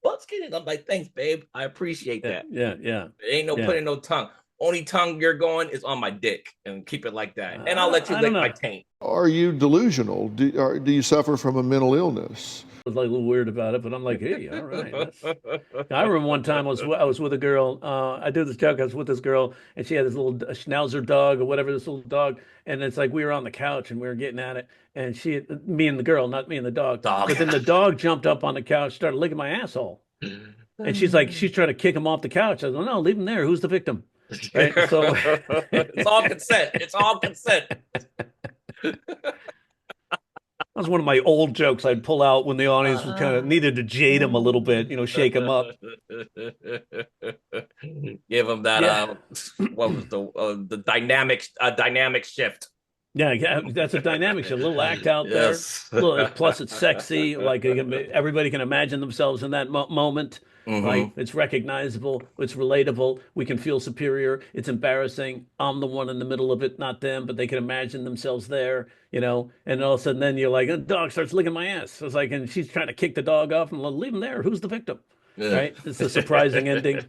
"What's getting?" I'm like, "Thanks, babe. I appreciate that." Yeah. There ain't no putting no tongue. Only tongue you're going is on my dick, and keep it like that. And I'll let you lick my taint. Are you delusional? Do you suffer from a mental illness? I was like a little weird about it, but I'm like, hey, all right. I remember one time I was with a girl. I do this joke. I was with this girl, and she had this little Schnauzer dog or whatever, this little dog. And it's like we were on the couch and we were getting at it. And me and the girl, not me and the dog. But then the dog jumped up on the couch, started licking my asshole. And she's trying to kick him off the couch. I was like, no, leave him there. Who's the victim? Right? So it's all consent. It's all consent. That was one of my old jokes I'd pull out when the audience was kind of needed to jade him a little bit, shake him up. Give him that. What was the dynamic shift? Yeah, that's a dynamic shift. A little act out there. Plus, it's sexy. Like everybody can imagine themselves in that moment. Mm-hmm. Right? It's recognizable. It's relatable. We can feel superior. It's embarrassing. I'm the one in the middle of it, not them, but they can imagine themselves there, And all of a sudden, then you're like, a dog starts licking my ass. It's like, and she's trying to kick the dog off and leave him there. Who's the victim? Right? It's a surprising ending.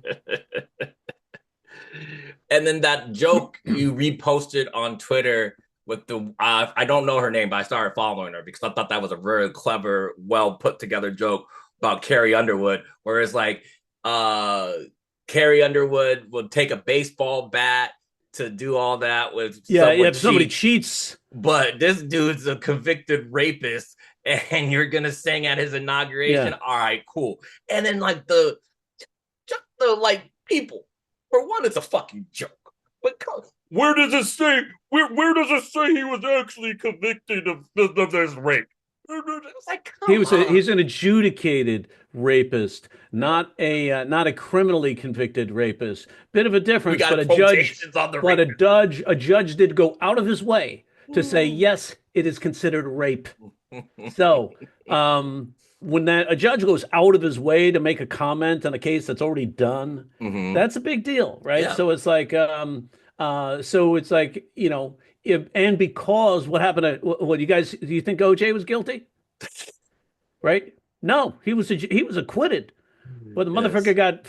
And then that joke you reposted on Twitter with the I don't know her name, but I started following her because I thought that was a very clever, well put together joke about Carrie Underwood, where it's like Carrie Underwood would take a baseball bat to do all that with if somebody cheats. But this dude's a convicted rapist, and you're gonna sing at his inauguration. Yeah. All right, cool. And then like the people, for one, it's a fucking joke. But where does it say? Where does it say he was actually convicted of this rape? Like, he's an adjudicated rapist, not a criminally convicted rapist. Bit of a difference, but a judge did go out of his way to say yes, it is considered rape. So when a judge goes out of his way to make a comment on a case that's already done, that's a big deal, right? Yeah. So it's like and because what happened to do you think OJ was guilty? Right? No, he was acquitted. But the motherfucker got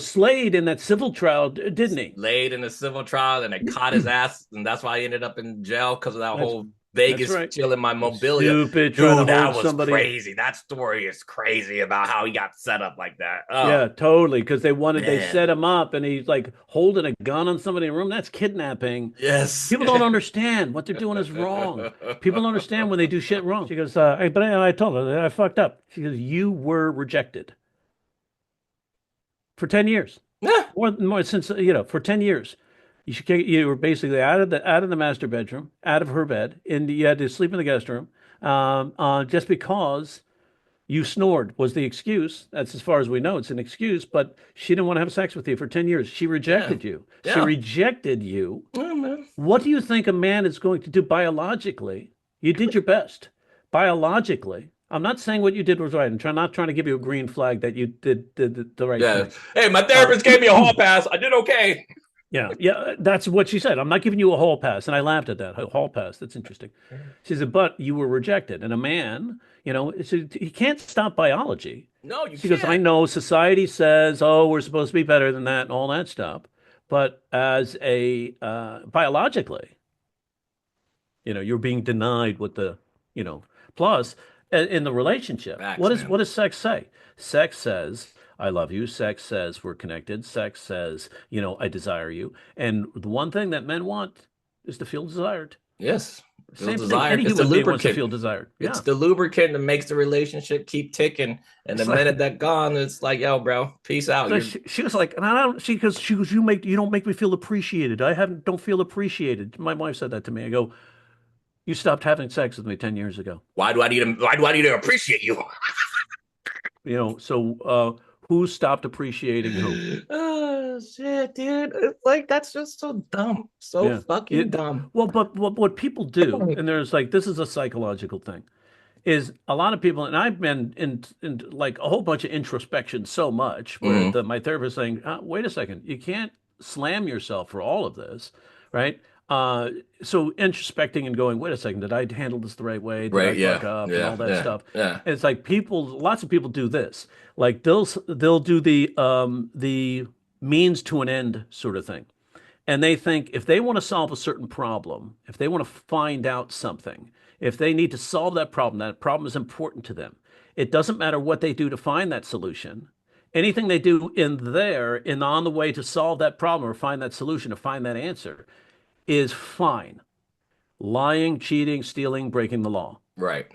slayed in that civil trial, didn't he? Slayed in a civil trial, and they caught his ass, and that's why he ended up in jail because of that whole Vegas, right. stealing my mobilia. Stupid, trying to Dude, that hold was somebody. crazy. That story is crazy about how he got set up like that. Oh, Yeah, totally. Because they man. set him up and he's like holding a gun on somebody in a room. That's kidnapping. Yes. People don't understand what they're doing is wrong. People don't understand when they do shit wrong. She goes, but I told her that I fucked up. She goes, you were rejected for 10 years. Yeah. More since, for 10 years. You were basically out of the master bedroom, out of her bed, and you had to sleep in the guest room, just because you snored was the excuse. That's as far as we know. It's an excuse, but she didn't want to have sex with you for 10 years. She rejected you. Yeah. She rejected you. Oh, man. What do you think a man is going to do biologically? You did your best. Biologically. I'm not saying what you did was right. I'm not trying to give you a green flag that you did the right thing. Hey, my therapist gave me a hall pass. I did okay. Yeah, that's what she said. I'm not giving you a hall pass. And I laughed at that. A hall pass. That's interesting. She said, but you were rejected. And a man, he can't stop biology. No, you She goes, can't. I know society says, oh, we're supposed to be better than that and all that stuff. But as a biologically, you're being denied what plus in the relationship, Facts, what man. does sex say? Sex says, I love you. Sex says we're connected. Sex says, I desire you. And the one thing that men want is to feel desired. Yes. Same thing. Any human being wants to feel desired. Yeah. It's the lubricant that makes the relationship keep ticking. And the minute that gone, it's like, yo, bro, peace out. So she was like, and I don't. She goes, you don't make me feel appreciated. Don't feel appreciated. My wife said that to me. I go, you stopped having sex with me 10 years ago. Why do I need to appreciate you? So who stopped appreciating who? Oh shit, dude! It's like that's just so dumb, fucking dumb. Well, but what people do, and there's this is a psychological thing, is a lot of people, and I've been in like a whole bunch of introspection so much where my therapist is saying, wait a second, you can't slam yourself for all of this, right? So introspecting and going, wait a second, did I handle this the right way? Did I fuck up and all that stuff? Yeah. And it's like lots of people do this. Like they'll do the means to an end sort of thing. And they think if they want to solve a certain problem, if they want to find out something, if they need to solve that problem is important to them. It doesn't matter what they do to find that solution. Anything they do on the way to solve that problem or find that solution or find that answer is fine. Lying, cheating, stealing, breaking the law. Right.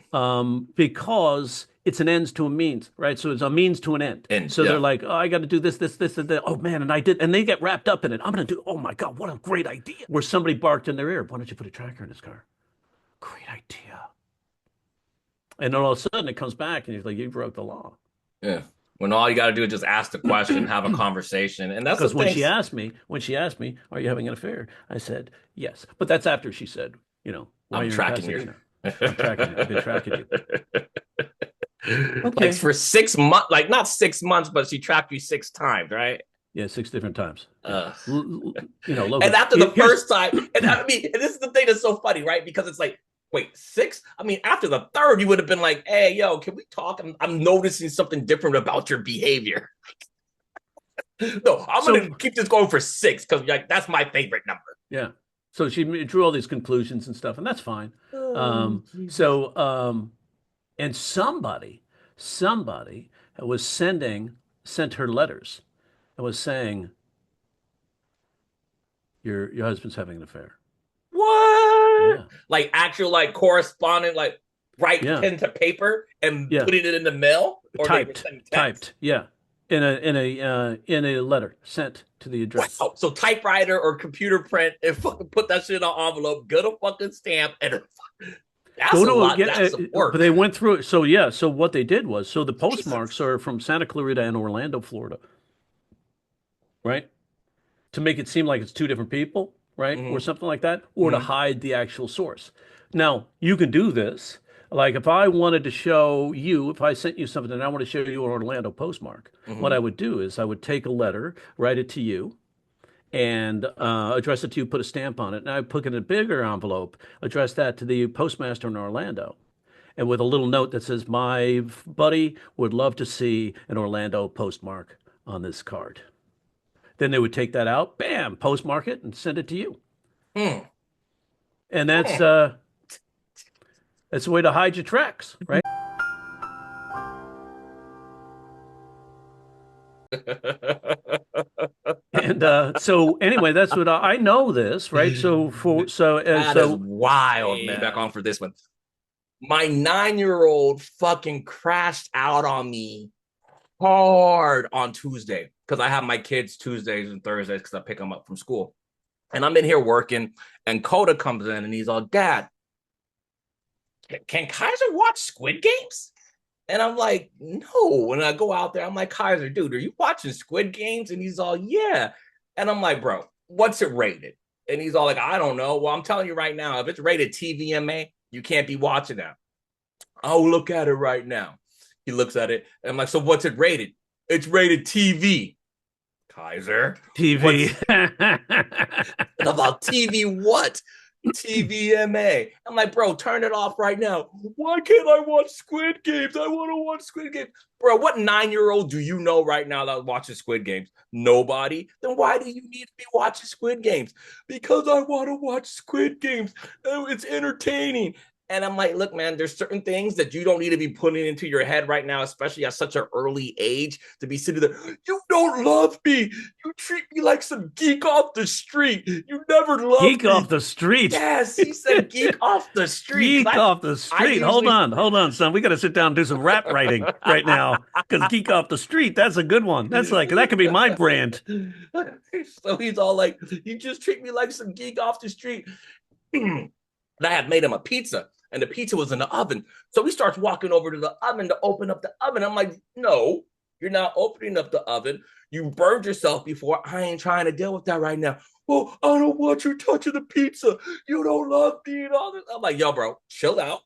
Because it's an ends to a means, right? So it's a means to an end. They're like, oh, I got to do this, and that. Oh man, and I did, and they get wrapped up in it. I'm going to do. Oh my God, what a great idea! Where somebody barked in their ear, why don't you put a tracker in his car? Great idea. And then all of a sudden it comes back, and he's like, you broke the law. Yeah. When all you got to do is just ask the question, have a conversation, and that's because when she asked me, are you having an affair? I said yes, but that's after she said, I'm tracking you. I'm tracking you. I've been tracking you. Okay. Like for 6 months, like not 6 months, but she tracked you 6 times, right? Yeah, 6 different times. Logan, and after the first time, and I mean, and this is the thing that's so funny, right? Because it's like, wait, 6? I mean, after the third, you would have been like, hey, yo, can we talk? I'm noticing something different about your behavior. No, I'm going to keep this going for 6 because that's my favorite number. Yeah. So she drew all these conclusions and stuff, and that's fine. And somebody was sent her letters and was saying, your husband's having an affair. What? Yeah. Like actual correspondent, write pen to paper and putting it in the mail, or typed. Yeah. In a letter sent to the address. Wow. So typewriter or computer print and fucking put that shit in an envelope, get a fucking stamp, and that's a lot. That's work. But they went through it. So what they did was, the postmarks are from Santa Clarita and Orlando, Florida, right? To make it seem like it's 2 different people, right? Or something like that, or to hide the actual source. Now, you can do this. Like if I wanted to show you, if I sent you something and I want to show you an Orlando postmark, what I would do is I would take a letter, write it to you, and address it to you, put a stamp on it, and I would put it in a bigger envelope, address that to the postmaster in Orlando, and with a little note that says, my buddy would love to see an Orlando postmark on this card. Then they would take that out, bam, postmark it, and send it to you. And that's It's a way to hide your tracks, right? And so anyway, that's what I know this, right? That is wild, man. Back on for this one. My 9-year-old fucking crashed out on me hard on Tuesday because I have my kids Tuesdays and Thursdays because I pick them up from school. And I'm in here working, and Coda comes in and he's all, Dad, can Kaiser watch Squid Games? And I'm like, no. When I go out there, I'm like, Kaiser, dude, are you watching Squid Games? And he's all, yeah. And I'm like, bro, what's it rated? And he's all like, I don't know. Well, I'm telling you right now, if it's rated TVMA, you can't be watching that. I'll look at it right now. He looks at it, and I'm like, so what's it rated? It's rated TV. Kaiser. TV. About TV what? TVMA. I'm like, bro, turn it off right now. Why can't I watch Squid Games? I want to watch Squid Games. Bro, what 9-year-old do you know right now that watches Squid Games? Nobody. Then why do you need to be watching Squid Games? Because I want to watch Squid Games. Oh, it's entertaining. And I'm like, look, man, there's certain things that you don't need to be putting into your head right now, especially at such an early age, to be sitting there. You don't love me. You treat me like some geek off the street. You never loved geek me. Off the street. Yes, he said geek off the street. Geek off the street. Hold on, son. We got to sit down and do some rap writing right now because geek off the street. That's a good one. That's like that could be my brand. So he's all like, you just treat me like some geek off the street. And I had made him a pizza. And the pizza was in the oven. So he starts walking over to the oven to open up the oven. I'm like, no, you're not opening up the oven. You burned yourself before. I ain't trying to deal with that right now. Well, I don't want you touching the pizza. You don't love me and all this. I'm like, yo, bro, chill out.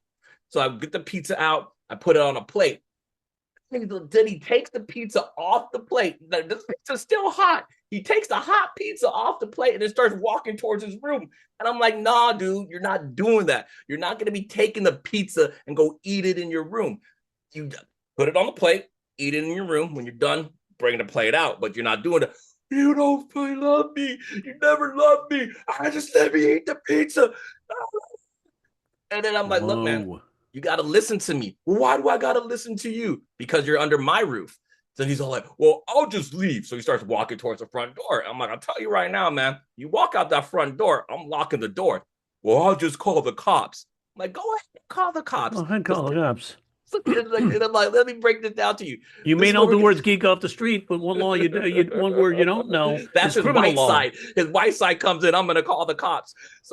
So I get the pizza out. I put it on a plate. Then he takes the pizza off the plate. The pizza's still hot. He takes the hot pizza off the plate and then starts walking towards his room. And I'm like, nah, dude, you're not doing that. You're not going to be taking the pizza and go eat it in your room. You put it on the plate, eat it in your room. When you're done, bring the plate out. But you're not doing it. You don't really love me. You never loved me. I just let me eat the pizza. And then I'm like, look, man, you got to listen to me. Why do I got to listen to you? Because you're under my roof. Then he's all like, well, I'll just leave. So he starts walking towards the front door. I'm like, I'll tell you right now, man, you walk out that front door, I'm locking the door. Well, I'll just call the cops. I'm like, go ahead and call the cops. Go ahead and call the cops. And I'm like, let me break this down to you. You may know the words geek off the street, but one law one word you don't know. That's his criminal white law. side. His white side comes in, I'm going to call the cops. So,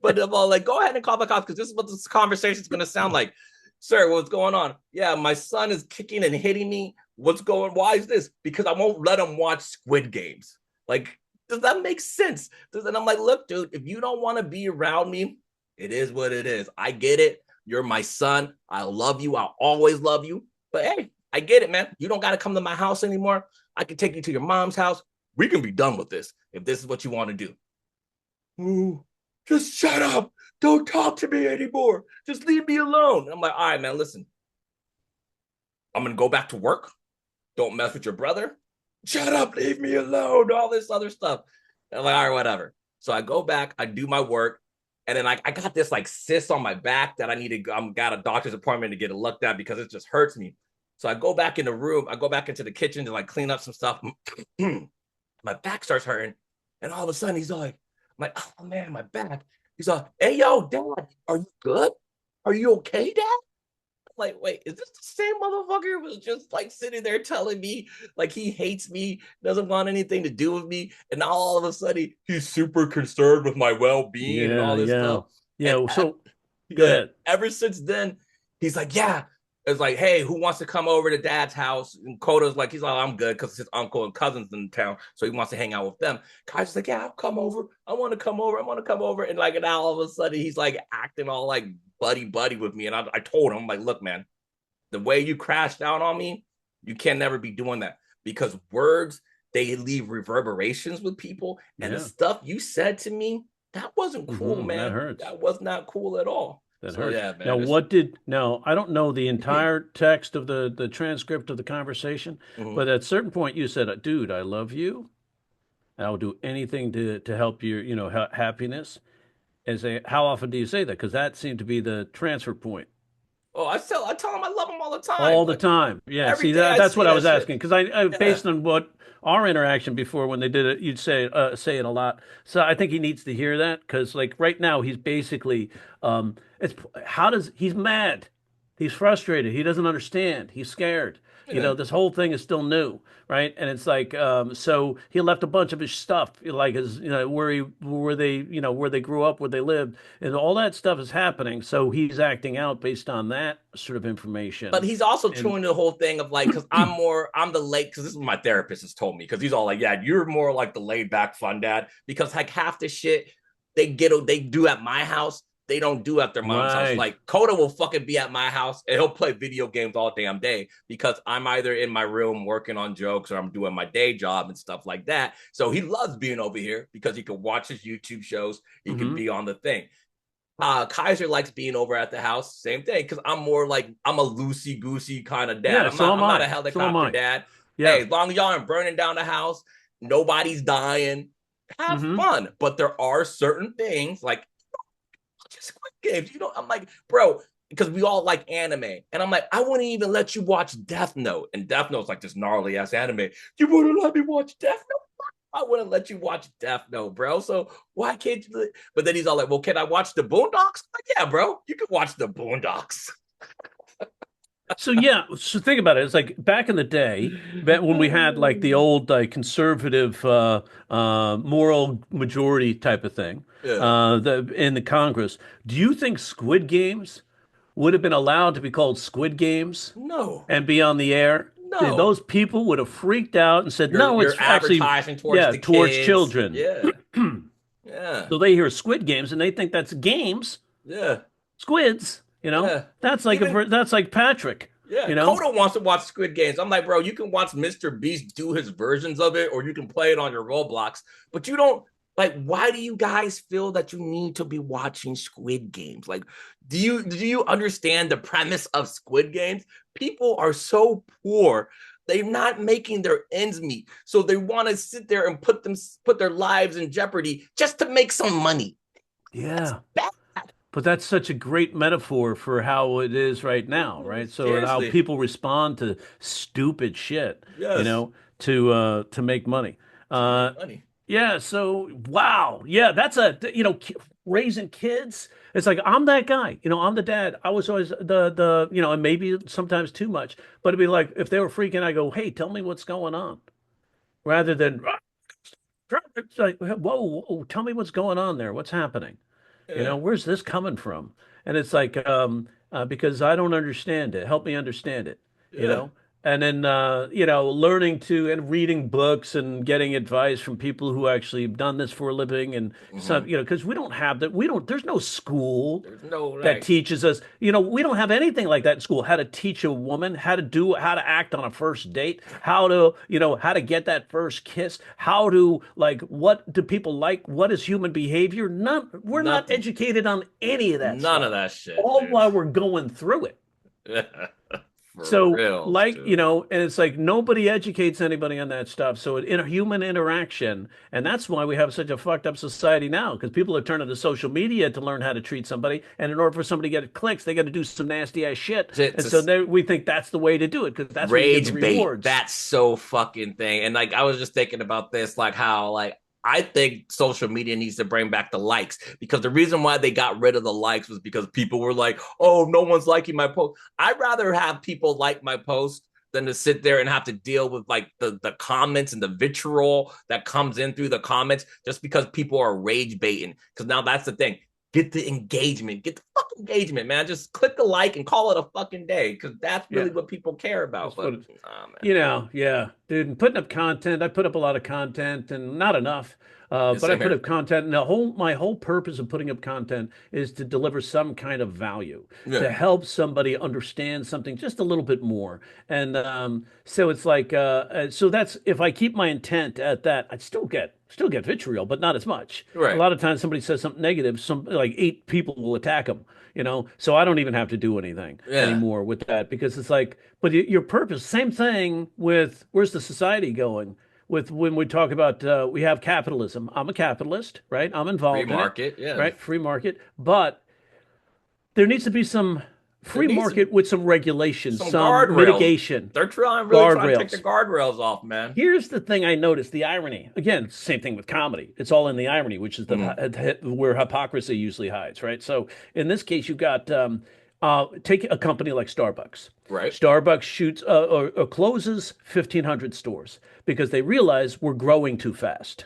but I'm all like, go ahead and call the cops because this is what this conversation is going to sound like. Sir, what's going on? Yeah, my son is kicking and hitting me. What's going on? Why is this? Because I won't let him watch Squid Games. Like, does that make sense? And I'm like, look, dude, if you don't want to be around me, it is what it is. I get it. You're my son. I love you. I'll always love you. But hey, I get it, man. You don't got to come to my house anymore. I can take you to your mom's house. We can be done with this if this is what you want to do. Ooh, just shut up. Don't talk to me anymore. Just leave me alone. And I'm like, all right, man, listen. I'm going to go back to work. Don't mess with your brother. Shut up. Leave me alone. All this other stuff. And I'm like, all right, whatever. So I go back. I do my work. And then I got this like cyst on my back that I need to go. I got a doctor's appointment to get it looked at because it just hurts me. So I go back in the room. I go back into the kitchen to like clean up some stuff. My back starts hurting. And all of a sudden he's like, I'm like, oh man, my back. He's like, hey, yo, Dad, are you good? Are you okay, Dad? I'm like, wait, is this the same motherfucker who was just like sitting there telling me like he hates me, doesn't want anything to do with me, and now all of a sudden he's super concerned with my well-being and all this stuff. Yeah, and so go ahead. Ever since then, he's like, yeah. It's like, hey, who wants to come over to Dad's house? And Coda's like, he's like, I'm good because his uncle and cousins in town, so he wants to hang out with them. Kai's like, yeah, I'll come over. I want to come over. I want to come over. And like, now all of a sudden, he's like acting all like buddy with me. And I told him, I'm like, look, man, the way you crashed out on me, you can never be doing that because words, they leave reverberations with people. And the stuff you said to me, that wasn't cool, man. That hurts. That was not cool at all. That so, hurts. Yeah, man, now I don't know the entire text of the transcript of the conversation, but at a certain point you said, dude, I love you. I'll do anything to help your, happiness. And say, how often do you say that? Because that seemed to be the transfer point. Oh, I tell him I love him all the time. All the Like time. Yeah. every See, day I that's see what I that was shit. asking. Because I Yeah. based on what our interaction before when they did it, you'd say it a lot. So I think he needs to hear that because like right now he's basically it's he's mad. He's frustrated. He doesn't understand. He's scared. Yeah. This whole thing is still new, right? And it's like, so he left a bunch of his stuff, like his, where they grew up, where they lived, and all that stuff is happening. So he's acting out based on that sort of But information. he's also And doing the whole thing of like, because I'm the late, because this is what my therapist has told me, because he's all like, yeah, you're more like the laid back fun dad, because like half the shit they do at my house, they don't do at their mom's house. right. Like Coda will fucking be at my house and he'll play video games all damn day because I'm either in my room working on jokes or I'm doing my day job and stuff like that. So he loves being over here because he can watch his YouTube shows, he can be on the thing. Kaiser likes being over at the house. Same thing, because I'm more like I'm a loosey goosey kind of dad. Yeah, so am I'm not I. a So am helicopter I. dad. Hey, Yeah. as long as y'all aren't burning down the house, nobody's dying. Have hmm fun. But there are certain things like just Squid Games. I'm like, bro, because we all like anime. And I'm like, I wouldn't even let you watch Death Note. And Death Note's like this gnarly ass anime. You wouldn't let me watch Death Note? I wouldn't let you watch Death Note, bro. So why can't you? But then he's all like, well, can I watch the Boondocks? I'm like, yeah, bro, you can watch the Boondocks. So yeah, so think about it. It's like back in the day, when we had like the old conservative moral majority type of thing, Yeah. in the Congress. Do you think Squid Games would have been allowed to be called Squid Games No, and be on the air? no. Those people would have freaked out and said, You're "No, you're it's actually advertising towards yeah, the towards kids. children." Yeah, yeah, So they hear Squid Games and they think that's games, yeah, squids. yeah. That's like Even that's like Patrick. yeah, You know, Coda wants to watch Squid Games. I'm like, bro, you can watch Mr. Beast do his versions of it, or you can play it on your Roblox, but you don't like. Why do you guys feel that you need to be watching Squid Games? Like, do you understand the premise of Squid Games? People are so poor. They're not making their ends meet. So they want to sit there and put their lives in jeopardy just to make some money. That's yeah. bad. But that's such a great metaphor for how it is right now, right? So and how Seriously. people respond to stupid shit, Yes. to make money. To make Uh, money. yeah. So wow, yeah, that's raising kids. It's like I'm that guy, I'm the dad. I was always and maybe sometimes too much, but it'd be like if they were freaking, I go, hey, tell me what's going on, rather than it's like, whoa, whoa, tell me what's going on there, what's happening. Yeah. Where's this coming from? And it's like, because I don't understand it. Help me understand it, you Yeah. know? And then, learning to and reading books and getting advice from people who actually have done this for a living and Mm-hmm. some, because we don't have that. There's no school There's no that like teaches us, we don't have anything like that in school. How to teach a woman, how to act on a first date, how to get that first kiss, how to like, what do people like? What is human behavior? We're not nothing. educated on any of that None of stuff, that shit, all dude. while we're going through it. For So, reals, like, dude. and it's like nobody educates anybody on that stuff. So, in a human interaction, and that's why we have such a fucked up society now, because people are turning to social media to learn how to treat somebody. And in order for somebody to get clicks, they got to do some nasty ass shit. And It's so a we think that's the way to do it because that's where you get the rage bait. rewards. That's so fucking thing. And like I was just thinking about this, like how like I think social media needs to bring back the likes because the reason why they got rid of the likes was because people were like, oh, no one's liking my post. I'd rather have people like my post than to sit there and have to deal with like the comments and the vitriol that comes in through the comments just because people are rage baiting. Because now that's the thing. Get the engagement. Get the fucking engagement, man. Just click the like and call it a fucking day because that's really Yeah. what people care about. That's what But it, nah, man. yeah, dude. And putting up content, I put up a lot of content, and not enough. Yeah, But I same put here. up content, and my whole purpose of putting up content is to deliver some kind of value, Yeah. to help somebody understand something just a little bit more. And so it's like, so that's if I keep my intent at that, I'd still get vitriol, but not as much. A Right. lot of times, somebody says something negative, some like 8 people will attack them. So I don't even have to do anything Yeah. anymore with that because it's like, but your purpose, same thing with where's the society going? with when we talk about we have capitalism. I'm a capitalist, right? I'm involved Free in market, it, yeah. right? Free market, but there needs to be some free needs to market with some regulation, some some guardrails. mitigation. They're really trying to take the Guardrails. guardrails off, man. Here's the thing I noticed, the irony. Again, same thing with comedy. It's all in the irony, which is where hypocrisy usually hides, right? So in this case, you've got take a company like Starbucks. Right. Starbucks shoots or closes 1,500 stores because they realize we're growing too fast,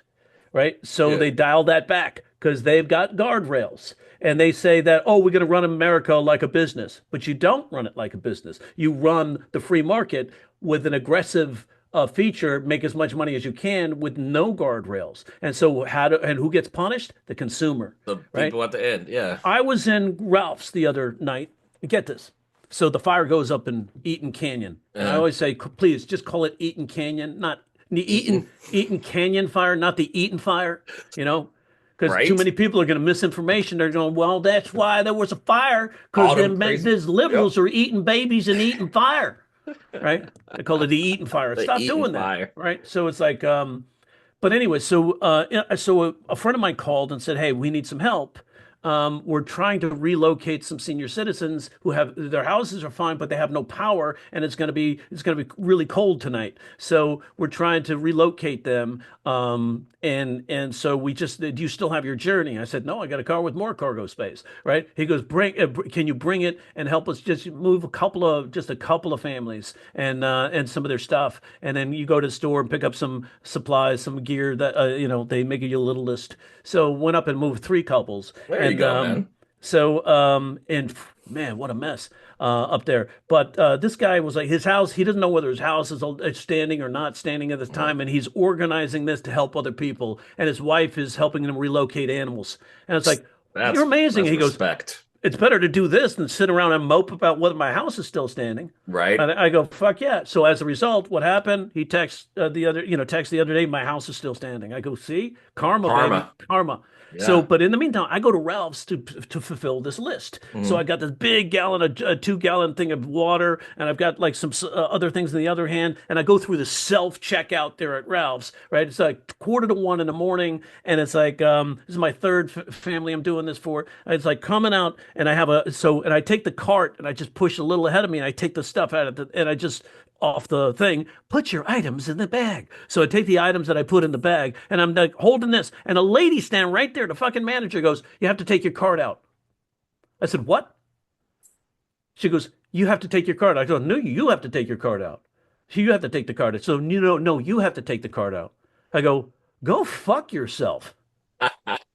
right? So they dial that back because they've got guardrails. And they say that, oh, we're going to run America like a business. But you don't run it like a business. You run the free market with an aggressive feature, make as much money as you can with no guardrails. And so and who gets punished? The consumer. The right? people at the end, yeah. I was in Ralph's the other night. Get this. So the fire goes up in Eaton Canyon. And I always say, please, just call it Eaton Canyon, not the Eaton Canyon fire, not the Eaton fire, Because too many people are going to misinformation. They're going, well, that's why there was a fire, because these liberals are eating babies and eating fire, right? They call it the eating fire. Stop doing that, right? So it's like, but anyway, so a friend of mine called and said, hey, we need some help. We're trying to relocate some senior citizens who have their houses are fine, but they have no power, and it's going to be really cold tonight. So we're trying to relocate them. And so do you still have your journey? I said, no, I got a car with more cargo space, right? He goes, can you bring it and help us just move a couple of families and some of their stuff, and then you go to the store and pick up some supplies, some gear that they make you a little list. So went up and moved 3 couples. There you go, man. So and man, what a mess up there. But this guy was like, his house, he doesn't know whether his house is standing or not standing at this time, and he's organizing this to help other people. And his wife is helping him relocate animals. And it's like, you're amazing. He goes, it's better to do this than sit around and mope about whether my house is still standing. Right. And I go, fuck yeah. So as a result, what happened? He texts the other day, my house is still standing. I go, see, karma. Baby. Karma. Yeah. So, but in the meantime, I go to Ralph's to fulfill this list. So I got this big gallon, a 2-gallon thing of water, and I've got like some other things in the other hand, and I go through the self-checkout there at Ralph's, right? It's like 1:45 in the morning, and it's like, this is my third family I'm doing this for. It's like coming out, and I have and I take the cart, and I just push a little ahead of me, and I take the stuff out of it, and I just, off the thing, put your items in the bag. So I take the items that I put in the bag, and I'm like holding this, and a lady standing right there, the fucking manager goes, you have to take your card out. I said, what? She goes, you have to take your card out. I go, no, you have to take your card out. You have to take the card out. So, no, you have to take the card out. I go fuck yourself. You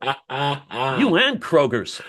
and Kroger's.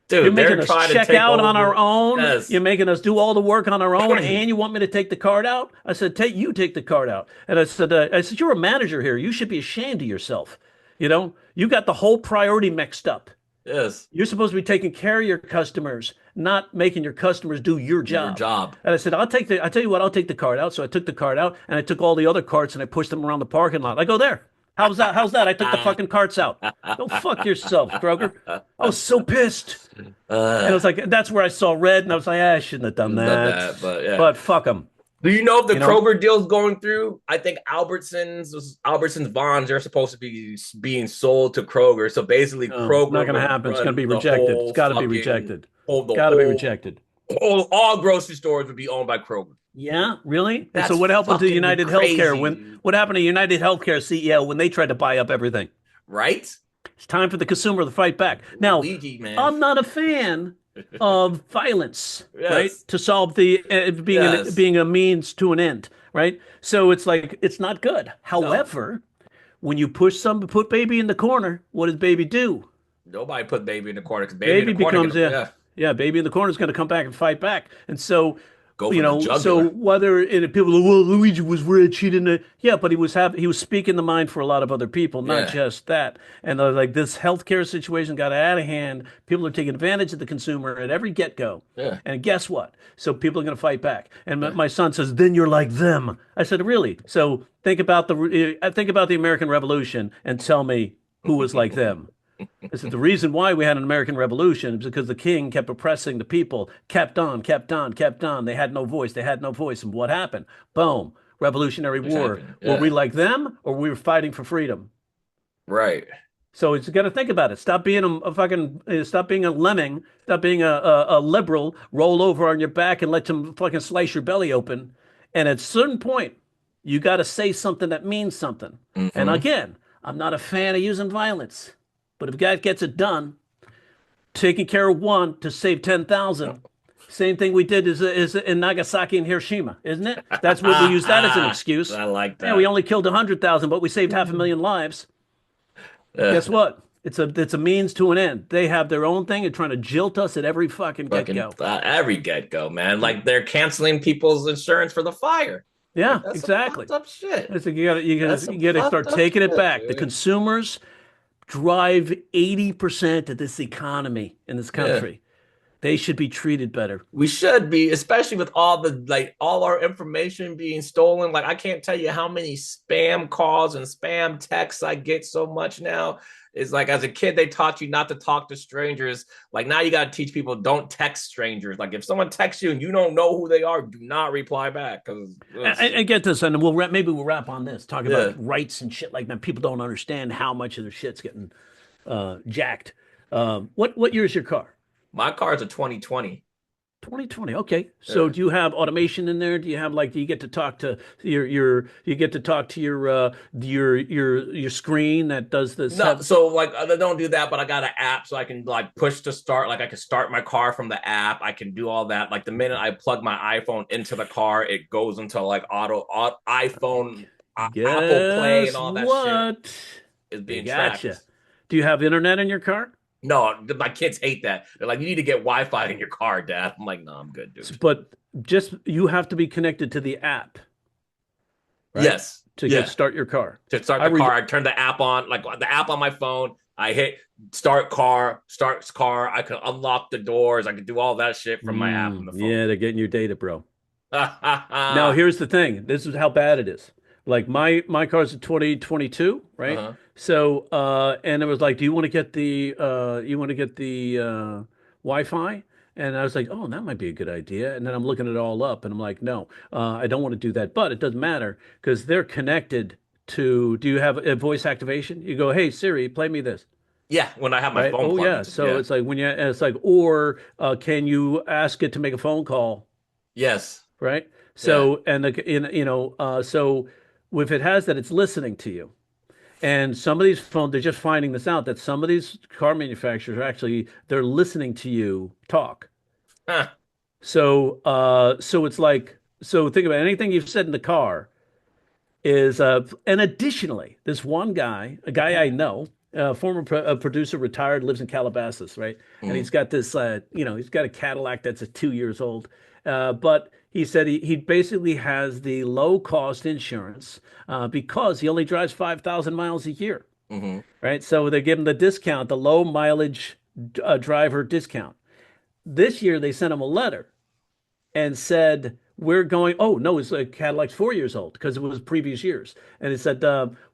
Dude, you're making us check out on our own. Yes. You're making us do all the work on our own, and you want me to take the card out? I said, take the card out. And I said, you're a manager here. You should be ashamed of yourself. You got the whole priority mixed up. Yes. You're supposed to be taking care of your customers, not making your customers do your job. And I said, I'll take the card out. So I took the card out, and I took all the other carts and I pushed them around the parking lot. I go, there. How's that? I took the fucking carts out. Go fuck yourself, Kroger. I was so pissed. And I was like, that's where I saw red, and I was like, I shouldn't have done that. But fuck them. Do you know if the Kroger deal's going through? I think Albertsons bonds are supposed to be being sold to Kroger. So basically, Kroger not going to happen. It's going to be rejected. It's got to be rejected. Got to be rejected. All grocery stores would be owned by Kroger. Yeah, really? So what happened to United Healthcare what happened to United Healthcare CEO when they tried to buy up everything? Right? It's time for the consumer to fight back. Now, I'm not a fan of violence, right? To solve the being a means to an end, right? So it's like it's not good. However, when you put baby in the corner, what does baby do? Nobody put baby in the corner because baby becomes baby in the corner is going to come back and fight back, and so. So whether people are, well, Luigi was rich, he didn't. But he was speaking the mind for a lot of other people, not just that. And like this healthcare situation got out of hand. People are taking advantage of the consumer at every get-go. Yeah. And guess what? So people are going to fight back. And my son says, then you're like them. I said, really? So think about the American Revolution and tell me who was like them. I said, the reason why we had an American Revolution is because the king kept oppressing the people, kept on. They had no voice. And what happened? Boom. Revolutionary War. happened. Were Yeah. we like them, or we were fighting for freedom? Right. So it's got to think about it. Stop being a fucking, stop being a lemming. Stop being a liberal. Roll over on your back and let them fucking slice your belly open. And at a certain point, you got to say something that means something. And again, I'm not a fan of using violence, but if a guy gets it done, taking care of one to save 10,000. Same thing we did is in Nagasaki and Hiroshima, isn't it? That's what we use that as an excuse. I like that. Yeah, we only killed 100,000, but we saved 500,000 lives. Guess what? It's a means to an end. They have their own thing and trying to jilt us at every fucking get-go. Every get-go, man. Like they're canceling people's insurance for the fire. Yeah, That's exactly. Some fucked up shit. It's like you gotta start taking it back. Dude. The consumers drive 80% of this economy in this country. They should be treated better. We should be, especially with all our information being stolen. Like I can't tell you how many spam calls and spam texts I get so much now. It's like as a kid, they taught you not to talk to strangers. Like now you got to teach people don't text strangers. Like if someone texts you and you don't know who they are, do not reply back. Because I get this, and maybe we'll wrap on this, talk about rights and shit like that. People don't understand how much of their shit's getting jacked. What year is your car? My car is a 2020. 2020. Okay. So do you have automation in there? Do you have do you get to talk to your screen that does this? No, so I don't do that, but I got an app so I can push to start. Like I can start my car from the app. I can do all that. Like the minute I plug my iPhone into the car, it goes into auto iPhone, Apple Play, and all that shit is being tracked. Do you have internet in your car? No, my kids hate that. They're like, you need to get Wi-Fi in your car, Dad. I'm like, no, I'm good, dude. But you have to be connected to the app. Right? Yes. To start your car. To start the car, I turn the app on, the app on my phone. I hit starts car. I can unlock the doors. I can do all that shit from my app on the phone. Yeah, they're getting your data, bro. Now, here's the thing. This is how bad it is. Like my car's a 2022, right? So and it was like, do you want to get the Wi-Fi? And I was like, oh, that might be a good idea. And then I'm looking it all up, and I'm like, no, I don't want to do that. But it doesn't matter because they're connected to. Do you have a voice activation? You go, hey Siri, play me this. Yeah, when I have my phone. Oh yeah. So it's like or can you ask it to make a phone call? Yes. Right. So so if it has that, it's listening to you. And some of these phones, they're just finding this out that some of these car manufacturers they're listening to you talk. Huh. So it's like, think about anything you've said in the car is, and additionally, this one guy, a guy I know, former producer, retired, lives in Calabasas, right? And he's got this, he's got a Cadillac that's 2 years old. But he said he basically has the low cost insurance because he only drives 5,000 miles a year, right? So they give him the discount, the low mileage driver discount. This year they sent him a letter and said, we're going, oh no, his Cadillac's 4 years old because it was previous years. And it said,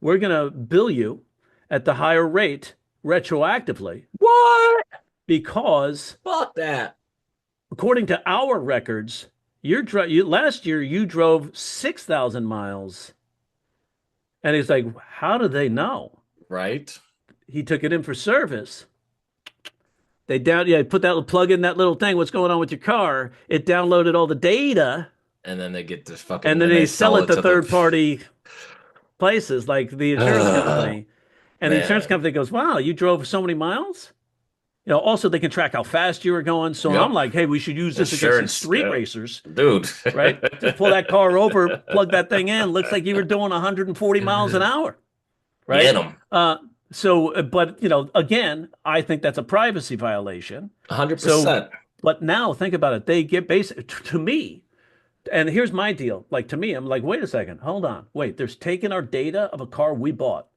we're going to bill you at the higher rate retroactively. What? Because fuck that. According to our records, last year you drove 6,000 miles. And he's like, how do they know? Right. He took it in for service. They put that plug in that little thing. What's going on with your car? It downloaded all the data. And then they get this fucking. And then they sell it to third party places like the insurance company. And the insurance company goes, wow, you drove so many miles? Also they can track how fast you were going. So I'm like, hey, we should use this against street racers. Dude. Right? Just pull that car over, plug that thing in. Looks like you were doing 140 miles an hour. Right? Get them. But again, I think that's a privacy violation. 100%. But now think about it. They get to me, and here's my deal. Like to me, I'm like, wait a second, hold on. Wait, they're taking our data of a car we bought.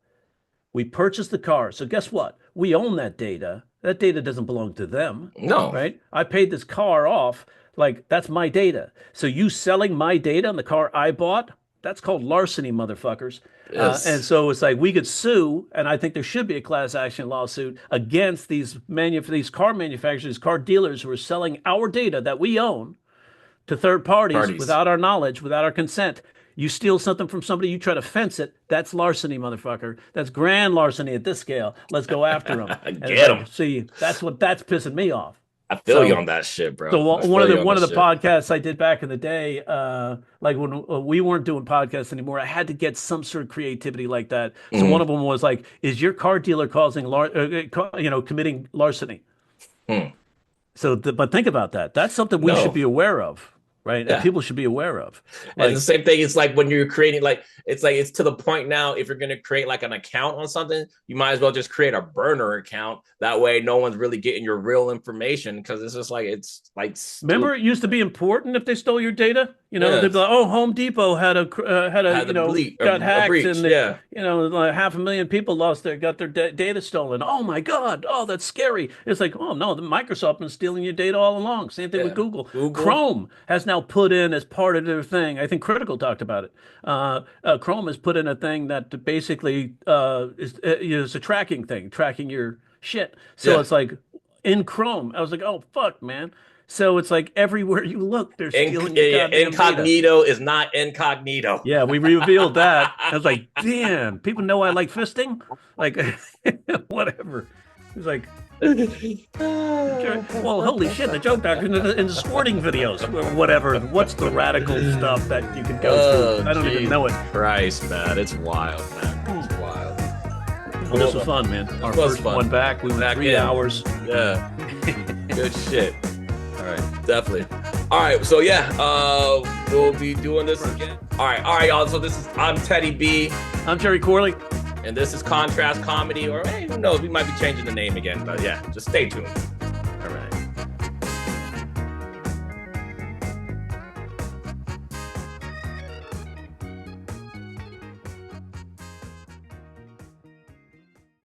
We purchased the car. So guess what? We own that data. That data doesn't belong to them. No. Right? I paid this car off. Like, that's my data. So you selling my data on the car I bought, that's called larceny, motherfuckers. Yes. And so it's like we could sue, and I think there should be a class action lawsuit against these car manufacturers, these car dealers who are selling our data that we own to third parties without our knowledge, without our consent. You steal something from somebody, you try to fence it. That's larceny, motherfucker. That's grand larceny at this scale. Let's go after them. Get them. See, that's pissing me off. I feel you on that shit, bro. So one of the podcasts I did back in the day, like when we weren't doing podcasts anymore, I had to get some sort of creativity like that. So one of them was like, "Is your car dealer committing larceny?" So, but think about that. That's something we should be aware of, right? Yeah. And people should be aware of. And the same thing, it's like when you're creating, it's to the point now, if you're going to create like an account on something, you might as well just create a burner account. That way no one's really getting your real information, because it's just like, remember, it used to be important if they stole your data. They'd be like, "Oh, Home Depot got hacked, breach, and like 500,000 people got their data stolen. Oh my God, oh that's scary." It's like, oh no, Microsoft been stealing your data all along. Same thing with Google. Chrome has now put in as part of their thing. I think Critical talked about it. Chrome has put in a thing that basically is a tracking thing, tracking your shit. So it's like in Chrome, I was like, oh fuck, man. So it's like everywhere you look, they're stealing your goddamn incognito data. Is not incognito. Yeah, we revealed that. I was like, damn, people know I like fisting? Like, whatever. It's like, well, holy shit, the joke doctor in the sporting videos, or whatever. What's the radical stuff that you can go through? I don't even know it. Christ, man. It's wild, man. It's wild. Well, this was fun, man. Our first one back. We went 3 hours. Yeah. Good shit. All right, definitely. All right, so we'll be doing this again. All right, y'all. So I'm Teddy B. I'm Jerry Corley. And this is Contrast Comedy, or hey, who knows? We might be changing the name again, but yeah, just stay tuned.